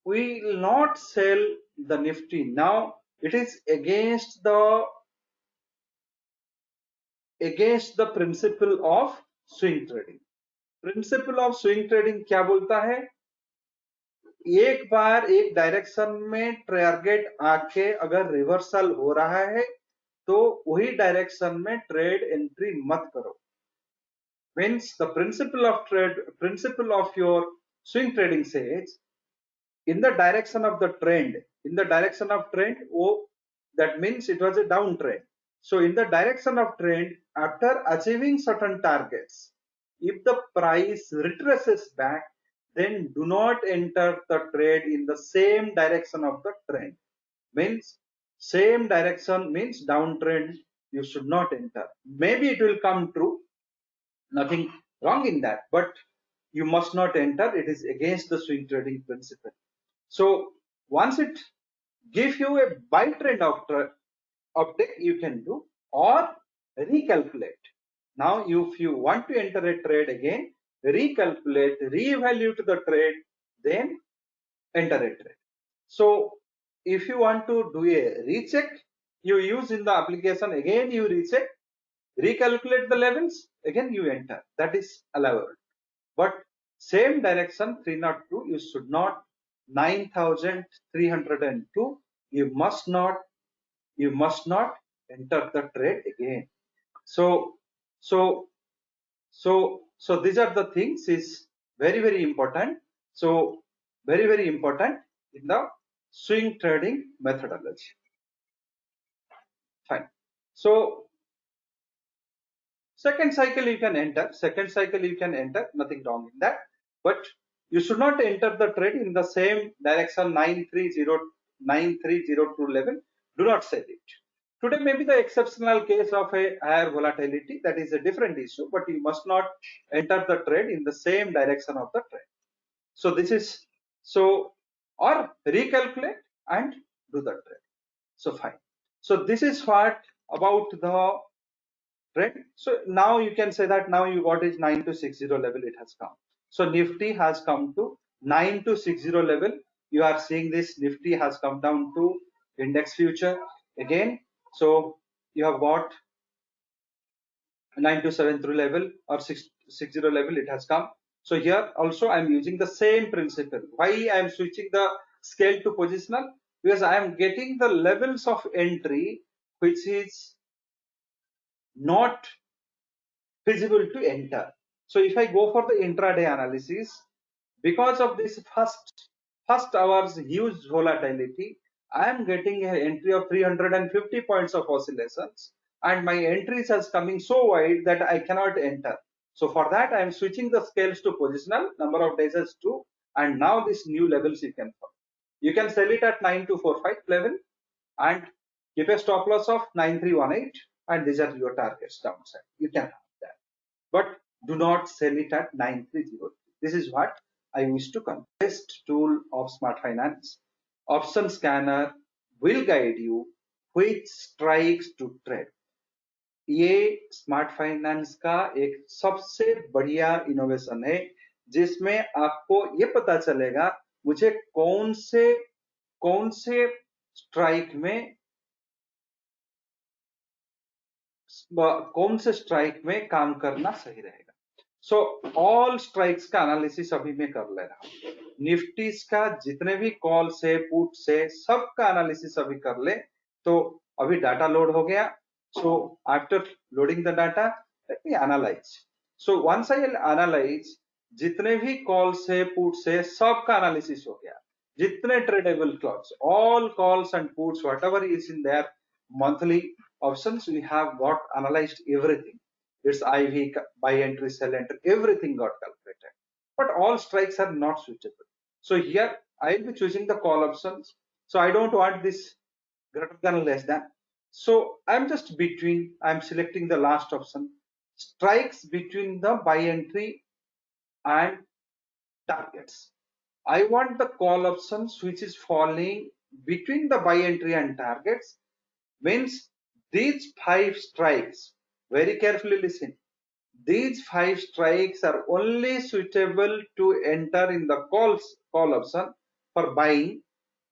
we will not sell the Nifty. Now it is against the principle of swing trading. Principle of swing trading क्या बोलता है? एक बार एक डायरेक्शन में टारगेट आके अगर रिवर्सल हो रहा है तो वही डायरेक्शन में ट्रेड एंट्री मत करो. Means the principle of your swing trading says in the direction of the trend, oh, that means it was a downtrend. So in the direction of trend, after achieving certain targets, if the price retraces back, then do not enter the trade in the same direction of the trend. Means same direction means downtrend, you should not enter. Maybe it will come true, nothing wrong in that, but you must not enter. It is against the swing trading principle. So once it gives you a buy trend update, you can do or recalculate. Now if you want to enter a trade again, recalculate, reevaluate the trade, then enter a trade. So if you want to do a recheck, you use in the application, again you recheck, recalculate the levels, again you enter. That is allowed. But same direction 302, you should not. 9302, you must not enter the trade again. So these are the things is very important. So very important in the swing trading methodology. Fine. So second cycle you can enter, nothing wrong in that, but you should not enter the trade in the same direction 9302 level. Do not sell it. Today may be the exceptional case of a higher volatility, that is a different issue, but you must not enter the trade in the same direction of the trade. So this is, so, or recalculate and do the trade. So fine. So this is what about the trend. So now you can say that now you got is 9260 level, it has come. So Nifty has come to 9260 level. You are seeing this Nifty has come down to index future again. So you have got 9273 level or 660 level, it has come. So here also I am using the same principle. Why I am switching the scale to positional? Because I am getting the levels of entry which is not feasible to enter. So if I go for the intraday analysis, because of this first hour's huge volatility, I am getting an entry of 350 points of oscillations, and my entries has coming so wide that I cannot enter. So for that I am switching the scales to positional, number of days as 2, and now this new levels you can follow. You can sell it at 9245 level and keep a stop loss of 9318, and these are your targets downside. You can have that, but do not sell it at 9303. This is what I wish to convey. Best tool of Smart Finance. Option scanner will guide you which strikes to trade. ये smart finance का एक सबसे बढ़िया innovation है जिसमें आपको ये पता चलेगा मुझे कौन से स्ट्राइक में काम करना सही रहेगा. सो ऑल स्ट्राइक्स का एनालिसिस अभी मैं कर ले रहा हूं. निफ्टीज का जितने भी कॉल से पुट से सबका एनालिसिस अभी कर ले. तो अभी डाटा लोड हो गया. So after loading the data let me analyse. So once I analyse, जितने भी कॉल से पुट से सबका एनालिसिस हो गया. जितने tradable clocks, all calls and puts, whatever is in their monthly options, we have got analyzed everything. It's IV, buy entry, sell entry, everything got calculated. But all strikes are not suitable. So here I will be choosing the call options. So I don't want this greater than less than. So I'm just between, I'm selecting the last option. Strikes between the buy entry and targets. I want the call options which is falling between the buy entry and targets. Means these 5 strikes, very carefully listen, these 5 strikes are only suitable to enter in the call option for buying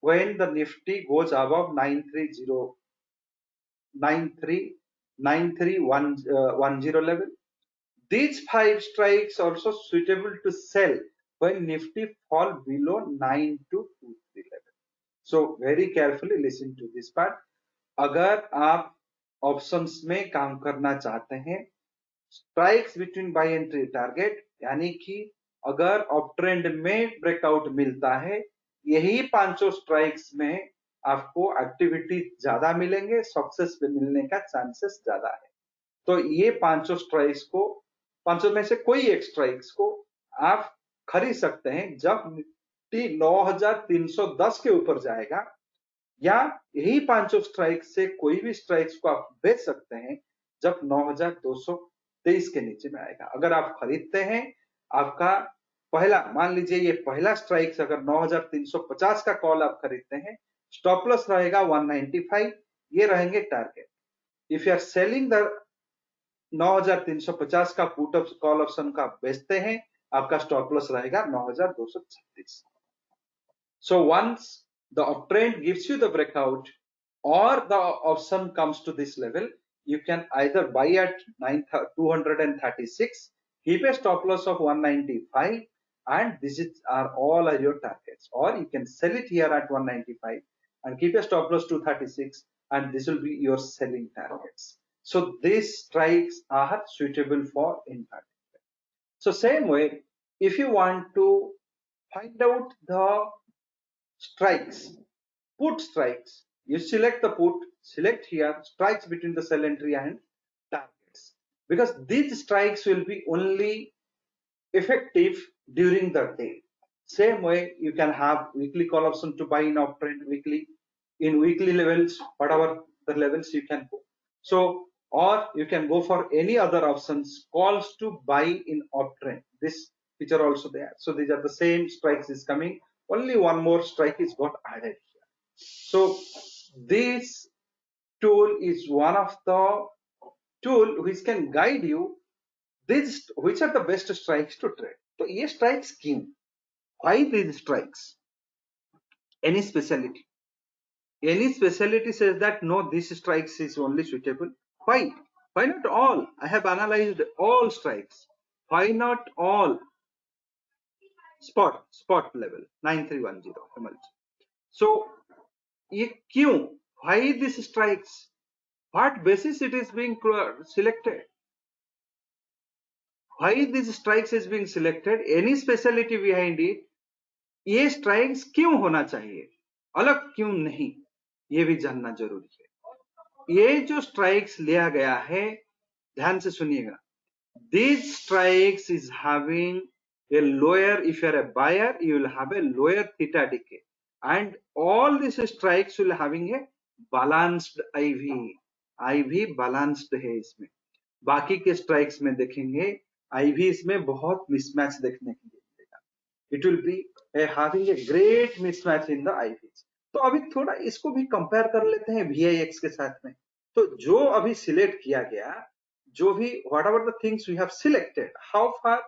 when the Nifty goes above 9310 level. These 5 strikes also suitable to sell when Nifty fall below 9223 level. So very carefully listen to this part. अगर आप options में काम करना चाहते हैं, strikes between buy entry target, यानी कि अगर अप ट्रेंड में ब्रेकआउट मिलता है, यही पांचों स्ट्राइक्स में आपको एक्टिविटी ज्यादा मिलेंगे, सक्सेस मिलने का चांसेस ज्यादा है। तो ये पांचों स्ट्राइक्स को, पांचों में से कोई एक स्ट्राइक्स को आप खरीद सकते हैं जब निफ्टी 9310 के ऊपर जाएगा, या यही पांचों स्ट्राइक से कोई भी स्ट्राइक्स को आप बेच सकते हैं जब 9223 के नीचे में आएगा। अगर आप खरीदते हैं, आपका पहला, मान लीजिए ये पहला स्ट्राइक अगर 9350 का कॉल आप खरीदते हैं, स्टॉप लॉस रहेगा 195, ये रहेंगे target. If you are selling the 9350 का पुट कॉल ऑप्शन का बेचते हैं, आपका स्टॉप लॉस रहेगा 9236। So once the uptrend gives you the breakout or the option comes to this level, you can either buy at 236, keep a stop loss of 195, and these are all your targets, or you can sell it here at 195 and keep a stop loss 236, and this will be your selling targets. So these strikes are suitable for intraday. So same way, if you want to find out the strikes, put strikes, you select the put, select here strikes between the sell entry and targets, because these strikes will be only effective during the day. Same way you can have weekly call option to buy in uptrend weekly, in weekly levels, whatever the levels you can go. So, or you can go for any other options, calls to buy in uptrend, this feature also there. So these are the same strikes is coming, only one more strike is got added here. So this tool is one of the tool which can guide you this which are the best strikes to trade. So ये strikes क्यों, why these strikes, any speciality, any speciality says that no, this strikes is only suitable, why not all? I have analyzed all strikes, why not all spot level 9310 MLG. So ये क्यों, why this strikes, what basis it is being selected, why this strikes is being selected, any speciality behind it, ये strikes क्यों होना चाहिए, अलग क्यों नहीं, ये भी जानना जरूरी है। ये जो strikes लिया गया है, ध्यान से सुनिएगा, these strikes is having a lower, if you are a buyer you will have a lower theta decay, and all these strikes will having a balanced IV balanced है इसमें। बाकी के स्ट्राइक्स में देखेंगे IV इसमें बहुत मिसमैच देखने के लिए मिलेगा, it will be having a great mismatch in the IVs। तो अभी थोड़ा इसको भी कंपेयर कर लेते हैं VIX के साथ में। तो जो अभी सिलेक्ट किया गया, जो भी whatever the things we have selected, how far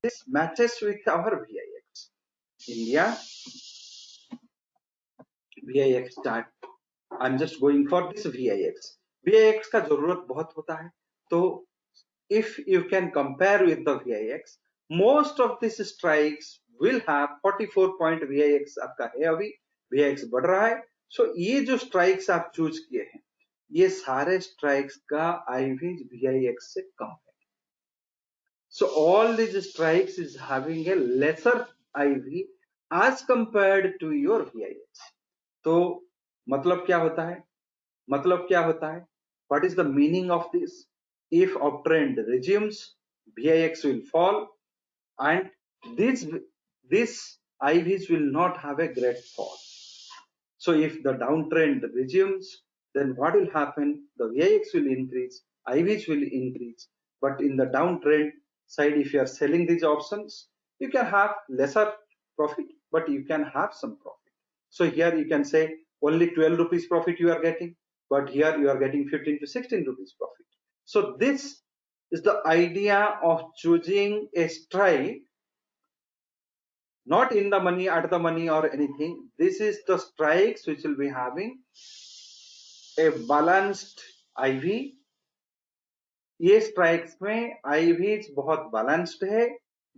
this matches with our VIX. India VIX chart, I'm just going for this VIX का जरूरत बहुत होता है, तो if you can compare with the VIX, most of these strikes will have 44 point VIX आपका है, अभी VIX बढ़ रहा है। सो ये जो स्ट्राइक्स आप चूज किए हैं, ये सारे स्ट्राइक्स का IV VIX से कम है। So all these strikes is having a lesser IV as compared to your VIX. तो मतलब क्या होता है, मतलब क्या होता है, what is the meaning of this? If uptrend resumes, VIX will fall, and this IVs will not have a great fall. So if the downtrend resumes, then what will happen? The VIX will increase, IVs will increase, but in the downtrend side, if you are selling these options, you can have lesser profit, but you can have some profit. So here you can say only 12 rupees profit you are getting, but here you are getting 15 to 16 rupees profit. So this is the idea of choosing a strike not in the money, at the money or anything. This is the strikes which will be having a balanced IV. ये strikes में IVs बहुत balanced है,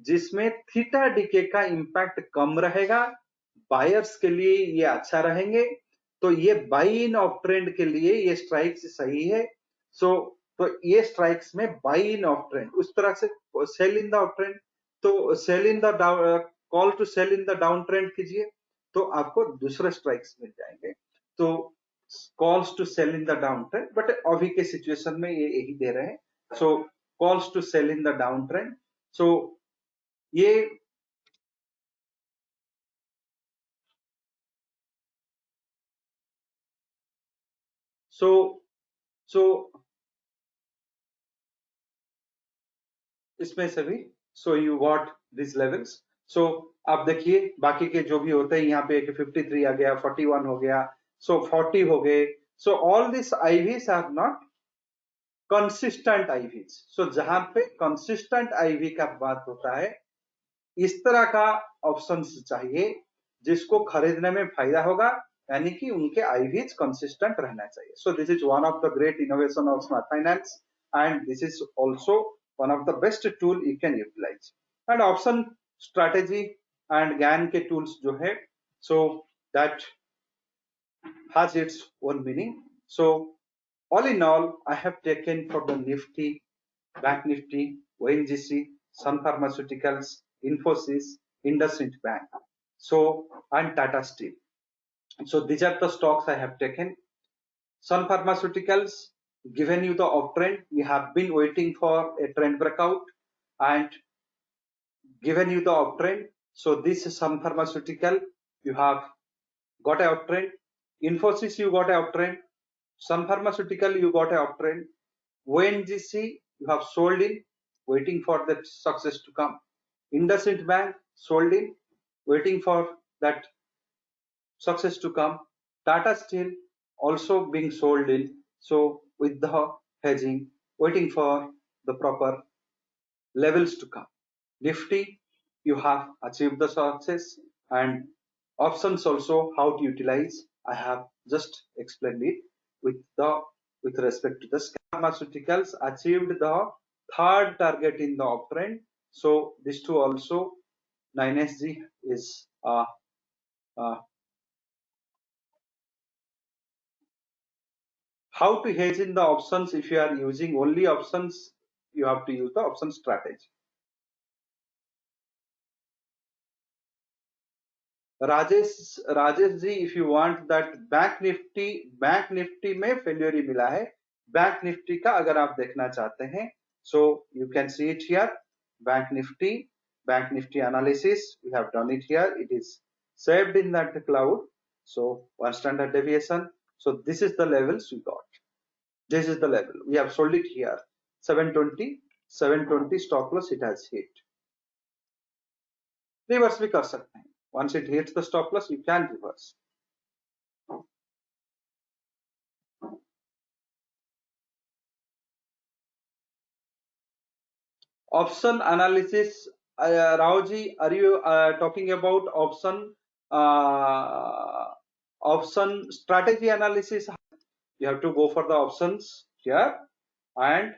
जिसमें theta DK का impact कम रहेगा, buyers के लिए ये अच्छा रहेंगे। तो ये बाई इन ऑफ ट्रेंड के लिए ये स्ट्राइक्स सही है। तो ये स्ट्राइक्स में बाई इन ऑफ ट्रेंड, उस तरह से sell in the off trend, तो sell in the call to sell in the down trend कीजिए तो आपको दूसरे स्ट्राइक्स मिल जाएंगे। तो calls to sell in the down trend, but अभी के सिचुएशन में ये यही दे रहे हैं। So calls to sell in the downtrend. So ये so इसमें से भी so you got these levels. So आप देखिए बाकी के जो भी होते हैं, यहाँ पे 53 आ गया, 41 हो गया, so 40 हो गए। So all these IVs are not consistent IVs. So जहां पे consistent IV का बात होता है, इस तरह का ऑप्शंस चाहिए जिसको खरीदने में फायदा होगा, यानी कि उनके आईवीज कंसिस्टेंट रहना चाहिए। So this is one of the great innovation of smart finance and this is also one of the best tool you can utilise. And option strategy and ज्ञान के टूल्स जो है, so that has its own meaning. So all in all, I have taken for the Nifty, Bank Nifty, ONGC, Sun Pharmaceuticals, Infosys, IndusInd Bank, so and Tata Steel. So these are the stocks I have taken. Sun Pharmaceuticals, given you the uptrend, we have been waiting for a trend breakout and given you the uptrend. So this is Sun Pharmaceutical, you have got a uptrend. Infosys, you got a uptrend. Sun Pharmaceutical, you got a uptrend. ONGC, you have sold in, waiting for that success to come. IndusInd Bank, sold in, waiting for that success to come. Tata Steel, also being sold in, so with the hedging, waiting for the proper levels to come. Nifty, you have achieved the success, and options also how to utilize. I have just explained it with respect to the pharmaceuticals achieved the third target in the uptrend. So these two also 9SG is how to hedge in the options. If you are using only options, you have to use the option strategy. Rajesh ji, if you want that bank Nifty में failure ही मिला है। Bank Nifty का अगर आप देखना चाहते हैं, so you can see it here. Bank Nifty analysis, we have done it here. It is saved in that cloud. So one standard deviation. So this is the levels we got. This is the level. We have sold it here. 720 stop loss it has hit. Reverse भी कर सकते हैं. Once it hits the stop loss, you can reverse. Option analysis, Raoji, are you talking about option strategy analysis? You have to go for the options here and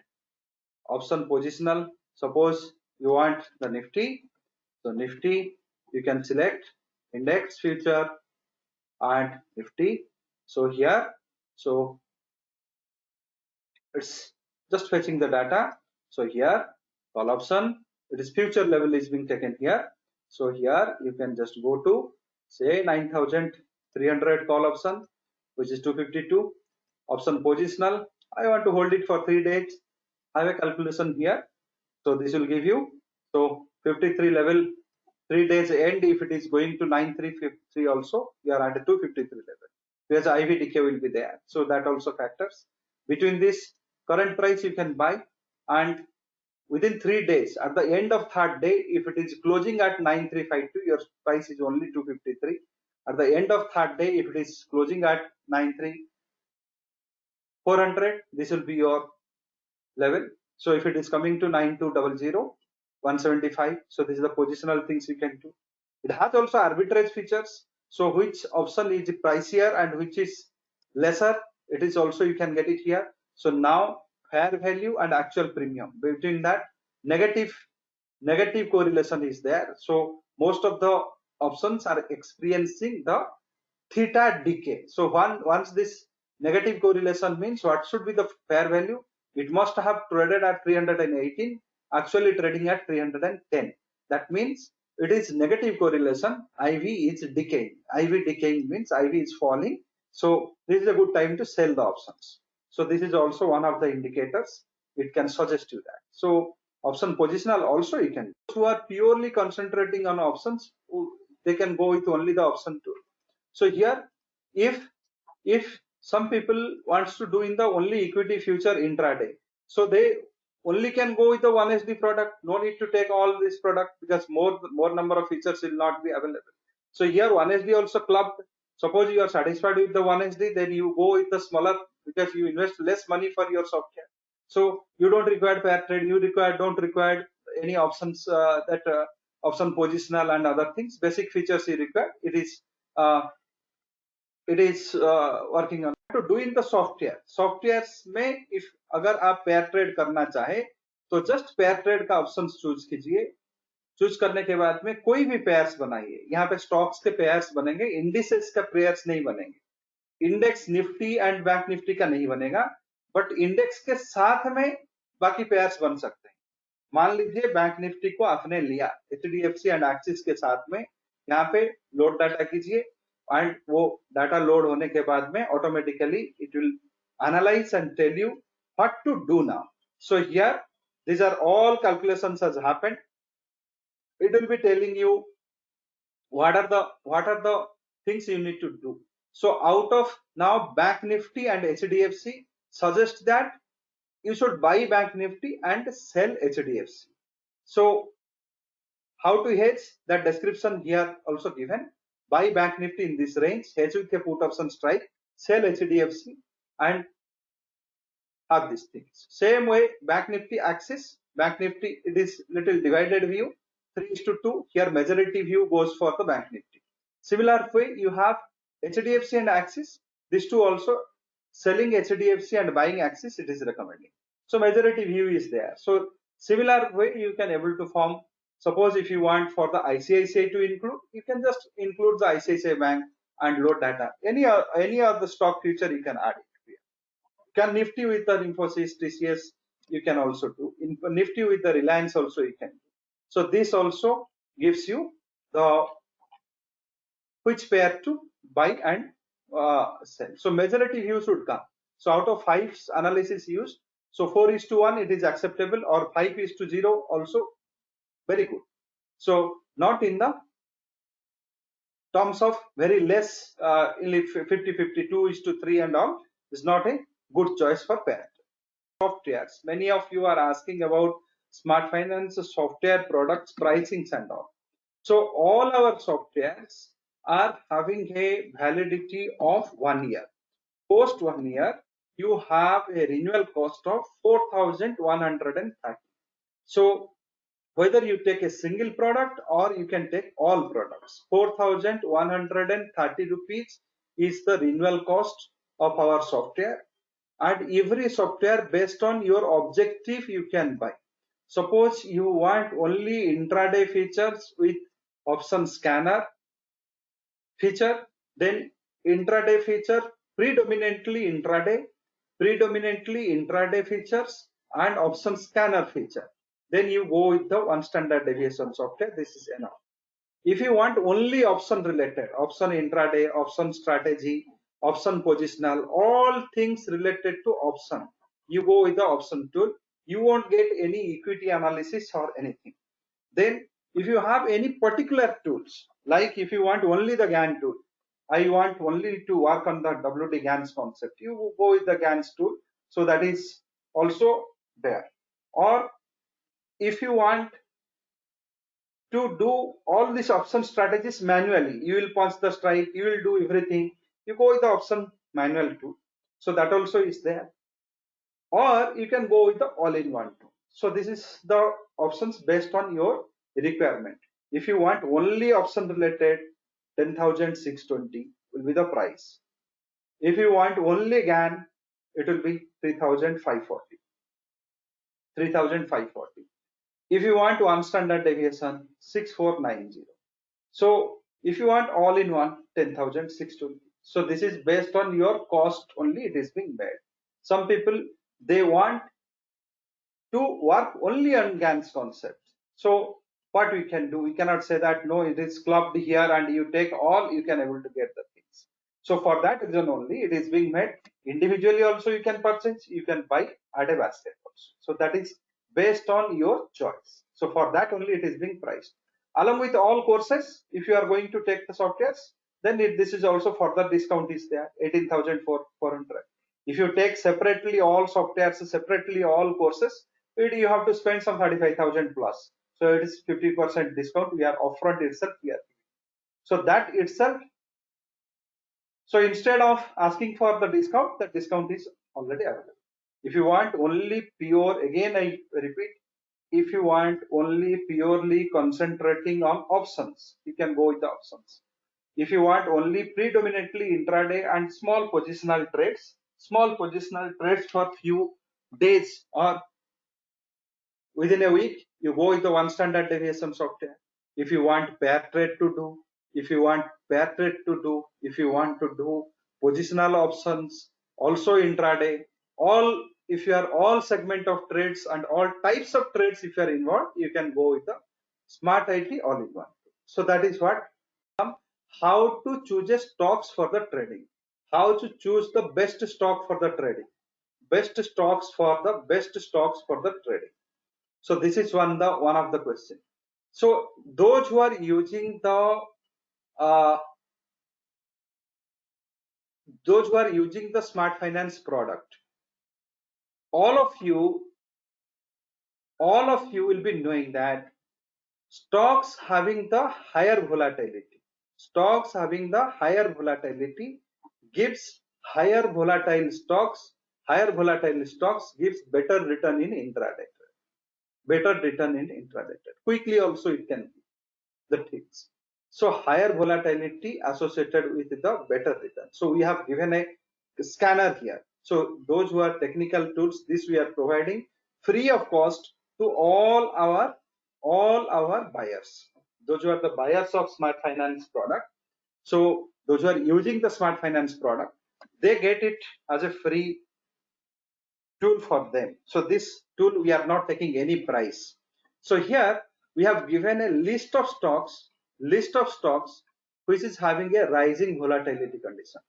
option positional. Suppose you want the Nifty, so Nifty you can select index future and Nifty. So here, so it's just fetching the data. So here call option, it is future level is being taken here. So here you can just go to say 9300 call option, which is 252. Option positional, I want to hold it for 3 days. I have a calculation here. So this will give you, so 53 level 3 days end. If it is going to 9353 also, you are at a 253 level, because IV decay will be there. So that also factors. Between this current price you can buy, and within 3 days, at the end of third day, if it is closing at 9352, your price is only 253. At the end of third day, if it is closing at 93400, this will be your level. So if it is coming to 9200, 175, so this is the positional things you can do. It has also arbitrage features. So which option is pricier and which is lesser, it is also you can get it here. So now fair value and actual premium, between that negative correlation is there. So most of the options are experiencing the theta decay. So once this negative correlation means what should be the fair value? It must have traded at 318, actually trading at 310. That means it is negative correlation. IV is decaying. IV decaying means IV is falling. So this is a good time to sell the options. So this is also one of the indicators. It can suggest you that. So option positional also you can. Those who are purely concentrating on options, they can go with only the option tool. So here, if some people wants to do in the only equity future intraday, so they only can go with the 1SD product. No need to take all this product because more number of features will not be available. So here 1SD also clubbed. Suppose you are satisfied with the 1SD, then you go with the smaller because you invest less money for your software. So you don't require pair trade. You don't require any options option positional and other things. Basic features you require. Uh, it is working on to do in the softwares में if अगर आप pair trade करना चाहे तो just pair trade का option choose कीजिए. Choose करने के बाद में कोई भी पेयर्स बनाइए. यहाँ पे स्टॉक्स के पेयर्स बनेंगे, इंडिसेस का पेयर्स नहीं बनेंगे. Index Nifty and bank Nifty का नहीं बनेगा, बट इंडेक्स के साथ में बाकी पेयर्स बन सकते हैं. मान लीजिए बैंक निफ्टी को आपने लिया HDFC एंड एक्सिस के साथ में, यहाँ पे लोड डाटा कीजिए एंड वो डाटा लोड होने के बाद में automatically it will analyse and tell you what to do now. So here these are all calculations has happened. It will be telling you what are the things you need to do. So out of now bank nifty and HDFC suggest that you should buy bank nifty and sell HDFC. So how to hedge, that description here also given. Buy bank nifty in this range, hedge with a put option strike, sell HDFC and have these things. Same way bank nifty axis, bank nifty it is little divided view, 3:2. Here majority view goes for the bank nifty. Similar way you have HDFC and axis, these two also selling HDFC and buying axis it is recommending. So majority view is there. So similar way you can able to form. Suppose if you want for the ICICI to include, you can just include the ICICI bank and load data. Any of the stock future you can add it here. Can Nifty with the Infosys, TCS you can also do. Nifty with the Reliance also you can do. So this also gives you the which pair to buy and sell. So majority view should come. So out of 5 analysis used, so 4:1 it is acceptable, or 5:0 also very good. So not in the terms of very less, 50:52:3 and all is not a good choice for pair. Softwares, many of you are asking about smart finance software products pricings and all. So all our softwares are having a validity of 1 year. Post 1 year you have a renewal cost of 4,130. So whether you take a single product or you can take all products, 4,130 rupees is the renewal cost of our software, and every software based on your objective you can buy. Suppose you want only intraday features with option scanner feature, then intraday feature, predominantly intraday features and option scanner feature, then you go with the one standard deviation software. This is enough. If you want only option related, option intraday, option strategy, option positional, all things related to option, you go with the option tool. You won't get any equity analysis or anything. Then if you have any particular tools, like if you want only the GAN tool, I want only to work on the WD GANs concept, you go with the GANs tool. So that is also there. Or if you want to do all these option strategies manually, you will punch the strike, you will do everything, you go with the option manual tool. So that also is there. Or you can go with the all-in-one tool. So this is the options based on your requirement. If you want only option related, 10,620 will be the price. If you want only GAN, it will be 3,540. 3,540. If you want one standard deviation, 6,490. So if you want all in one, 10,620. So this is based on your cost only it is being made. Some people, they want to work only on GAN's concept. So what we can do, we cannot say that no, it is clubbed here and you take all, you can able to get the things. So for that reason only, it is being made individually also you can purchase, you can buy at a basket also. So that is based on your choice. So for that only it is being priced. Along with all courses, if you are going to take the softwares, then this is also further discount is there, 18,400. If you take separately all softwares, separately all courses, you have to spend some 35,000 plus. So it is 50% discount. We are upfront itself here. So that itself. So instead of asking for the discount is already available. If you want only pure, again I repeat, if you want only purely concentrating on options, you can go with the options. If you want only predominantly intraday and small positional trades for few days or within a week, you go with the one standard deviation software. If you want pair trade to do, if you want to do positional options, also intraday, all, if you are all segment of trades and all types of trades, if you are involved, you can go with the smart IT all in one. So that is what, how to choose a stocks for the trading, how to choose the best stock for the trading, best stocks for the trading. So this is one of the question. So those who are using the smart finance product, all of you will be knowing that stocks having the higher volatility gives higher volatile stocks gives better return in intraday quickly also it can be the things. So higher volatility associated with the better return. So we have given a scanner here. So those who are technical tools, this we are providing free of cost to all our buyers. Those who are the buyers of smart finance product. So those who are using the smart finance product, they get it as a free tool for them. So this tool we are not taking any price. So here we have given a list of stocks which is having a rising volatility condition.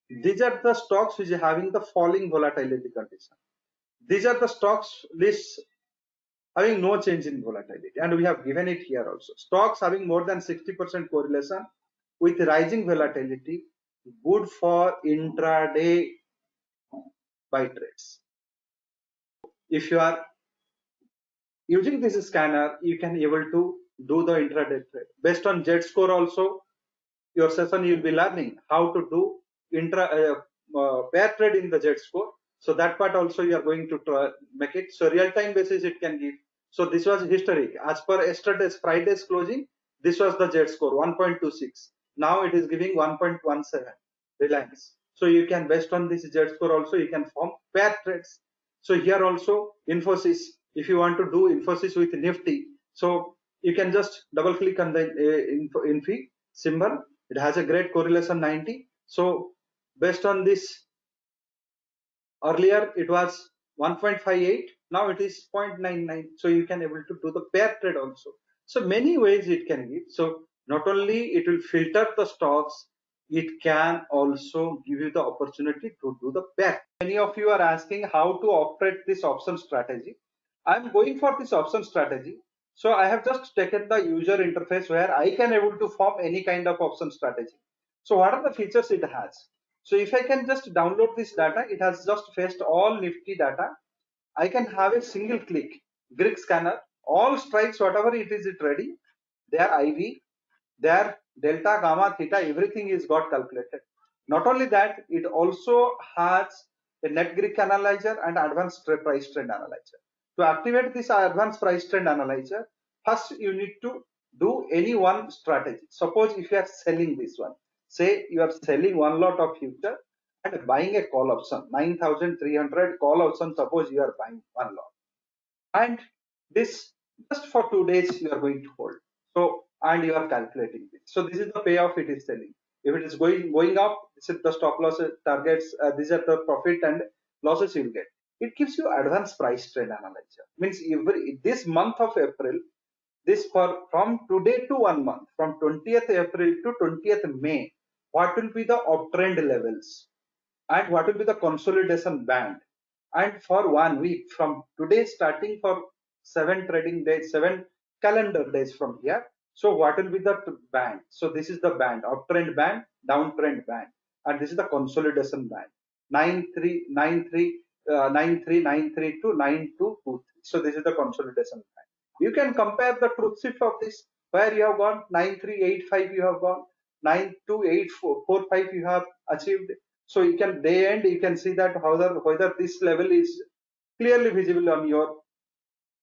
These are the stocks which are having the falling volatility condition. These are the stocks lists having no change in volatility, and we have given it here also. Stocks having more than 60% correlation with rising volatility, good for intraday buy trades. If you are using this scanner, you can able to do the intraday trade based on Z-score. Also, your session you will be learning how to do pair trade in the Z-score. So that part also you are going to try, make it. So real time basis it can give. So this was historic as per yesterday's Friday's closing. This was the Z-score 1.26. Now it is giving 1.17 Reliance. So you can, based on this Z-score also you can form pair trades. So here also Infosys, if you want to do Infosys with Nifty, so you can just double click on the Infi symbol. It has a great correlation 90. So based on this, earlier it was 1.58, now it is 0.99. So you can able to do the pair trade also. So many ways it can give. So not only it will filter the stocks, it can also give you the opportunity to do the pair. Many of you are asking how to operate this option strategy. I'm going for this option strategy. So I have just taken the user interface where I can able to form any kind of option strategy. So what are the features it has? So if I can just download this data, it has just fetched all Nifty data. I can have a single click, Greek scanner, all strikes, whatever it is trading, their IV, their delta, gamma, theta, everything is got calculated. Not only that, it also has a net Greek analyzer and advanced price trend analyzer. To activate this advanced price trend analyzer, first you need to do any one strategy. Suppose if you are selling this one, say you are selling one lot of future and buying a call option, 9,300 call option, suppose you are buying one lot, and this just for 2 days you are going to hold. So, and you are calculating this. So this is the payoff it is telling. If it is going up, this is the stop loss targets, these are the profit and losses you will get. It gives you advanced price trend analyzer. Means every this month of April, this for from today to 1 month, from 20th April to 20th May, what will be the uptrend levels and what will be the consolidation band, and for 1 week from today starting for 7 trading days, 7 calendar days from here, so what will be the band. So this is the band, uptrend band, downtrend band, and this is the consolidation band, 9393 9393 to 9223. So this is the consolidation band. You can compare the truth shift of this, where you have gone 9385, you have gone 92845, you have achieved. So you can day end, you can see that whether this level is clearly visible on your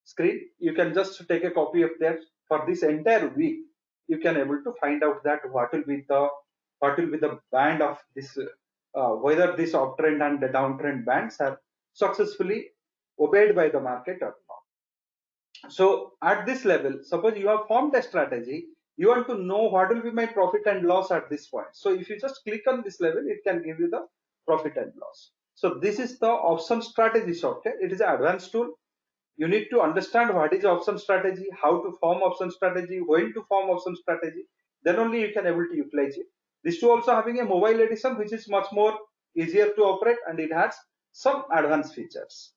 screen. You can just take a copy of that for this entire week. You can able to find out that what will be the band of this, whether this uptrend and the downtrend bands are successfully obeyed by the market or not. So at this level, suppose you have formed a strategy, you want to know what will be my profit and loss at this point. So if you just click on this level, it can give you the profit and loss. So this is the option strategy software. It is an advanced tool. You need to understand what is option strategy, how to form option strategy, when to form option strategy. Then only you can able to utilize it. This tool also having a mobile edition, which is much more easier to operate, and it has some advanced features.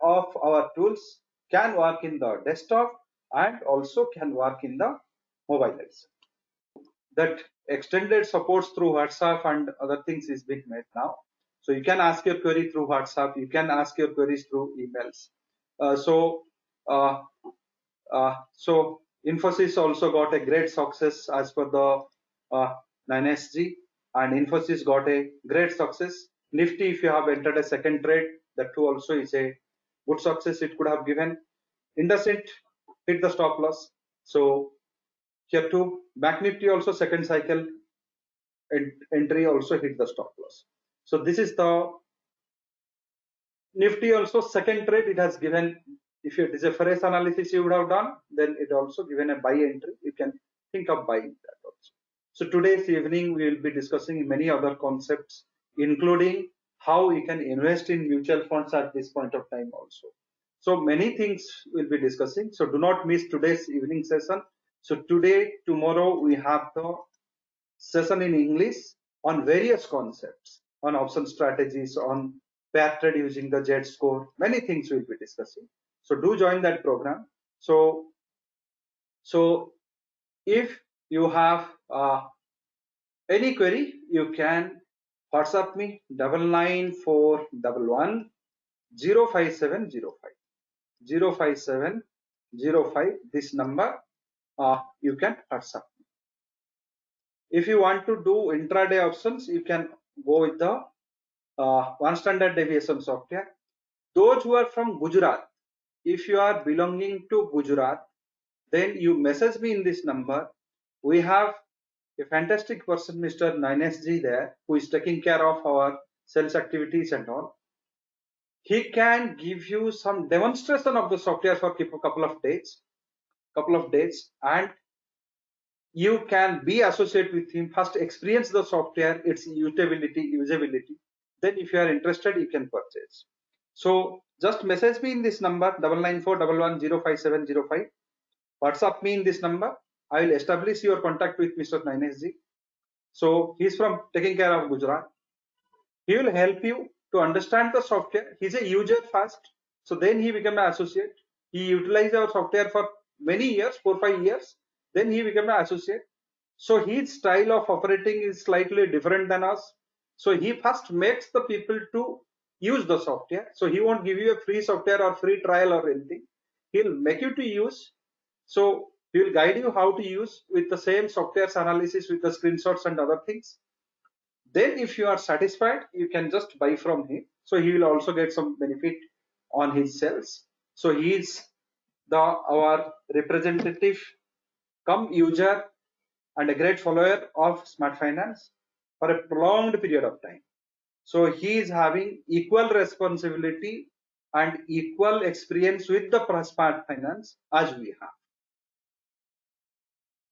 Of our tools can work in the desktop and also can work in the mobile edition. That extended supports through WhatsApp and other things is being made now. So you can ask your query through WhatsApp, you can ask your queries through emails. Uh, so Infosys also got a great success as per the 9SG, and Infosys got a great success. Nifty, if you have entered a second trade, that too also is a good success it could have given. IndusInd hit the stop loss. So here too, Bank Nifty also second cycle entry also hit the stop loss. So this is the Nifty also second trade it has given. If it is a fresh analysis you would have done, then it also given a buy entry. You can think of buying that also. So today's evening we will be discussing many other concepts, including how you can invest in mutual funds at this point of time also. So many things we'll be discussing. So do not miss today's evening session. So today, tomorrow we have the session in English on various concepts, on option strategies, on pair trade using the Z score. Many things we'll be discussing. So do join that program. So if you have any query, you can WhatsApp me 99411 05705 05705. This number you can WhatsApp. If you want to do intraday options, you can go with the one standard deviation software. Those who are from Gujarat, if you are belonging to Gujarat, then you message me in this number. We have a fantastic person, Mr. 9SG there, who is taking care of our sales activities and all. He can give you some demonstration of the software for a couple of days, and you can be associated with him. First experience the software, its usability. Then if you are interested, you can purchase. So just message me in this number 99411 WhatsApp me in this number. I will establish your contact with Mr. 9SG. So he's from taking care of Gujarat. He will help you to understand the software. He's a user first, so then he became an associate. He utilized our software for many years, 4-5 years. Then he became an associate. So his style of operating is slightly different than us. So he first makes the people to use the software. So he won't give you a free software or free trial or anything. He'll make you to use. So he will guide you how to use with the same software analysis with the screenshots and other things. Then if you are satisfied, you can just buy from him. So he will also get some benefit on his sales. So he is our representative come user and a great follower of Smart Finance for a prolonged period of time. So he is having equal responsibility and equal experience with the Smart Finance as we have.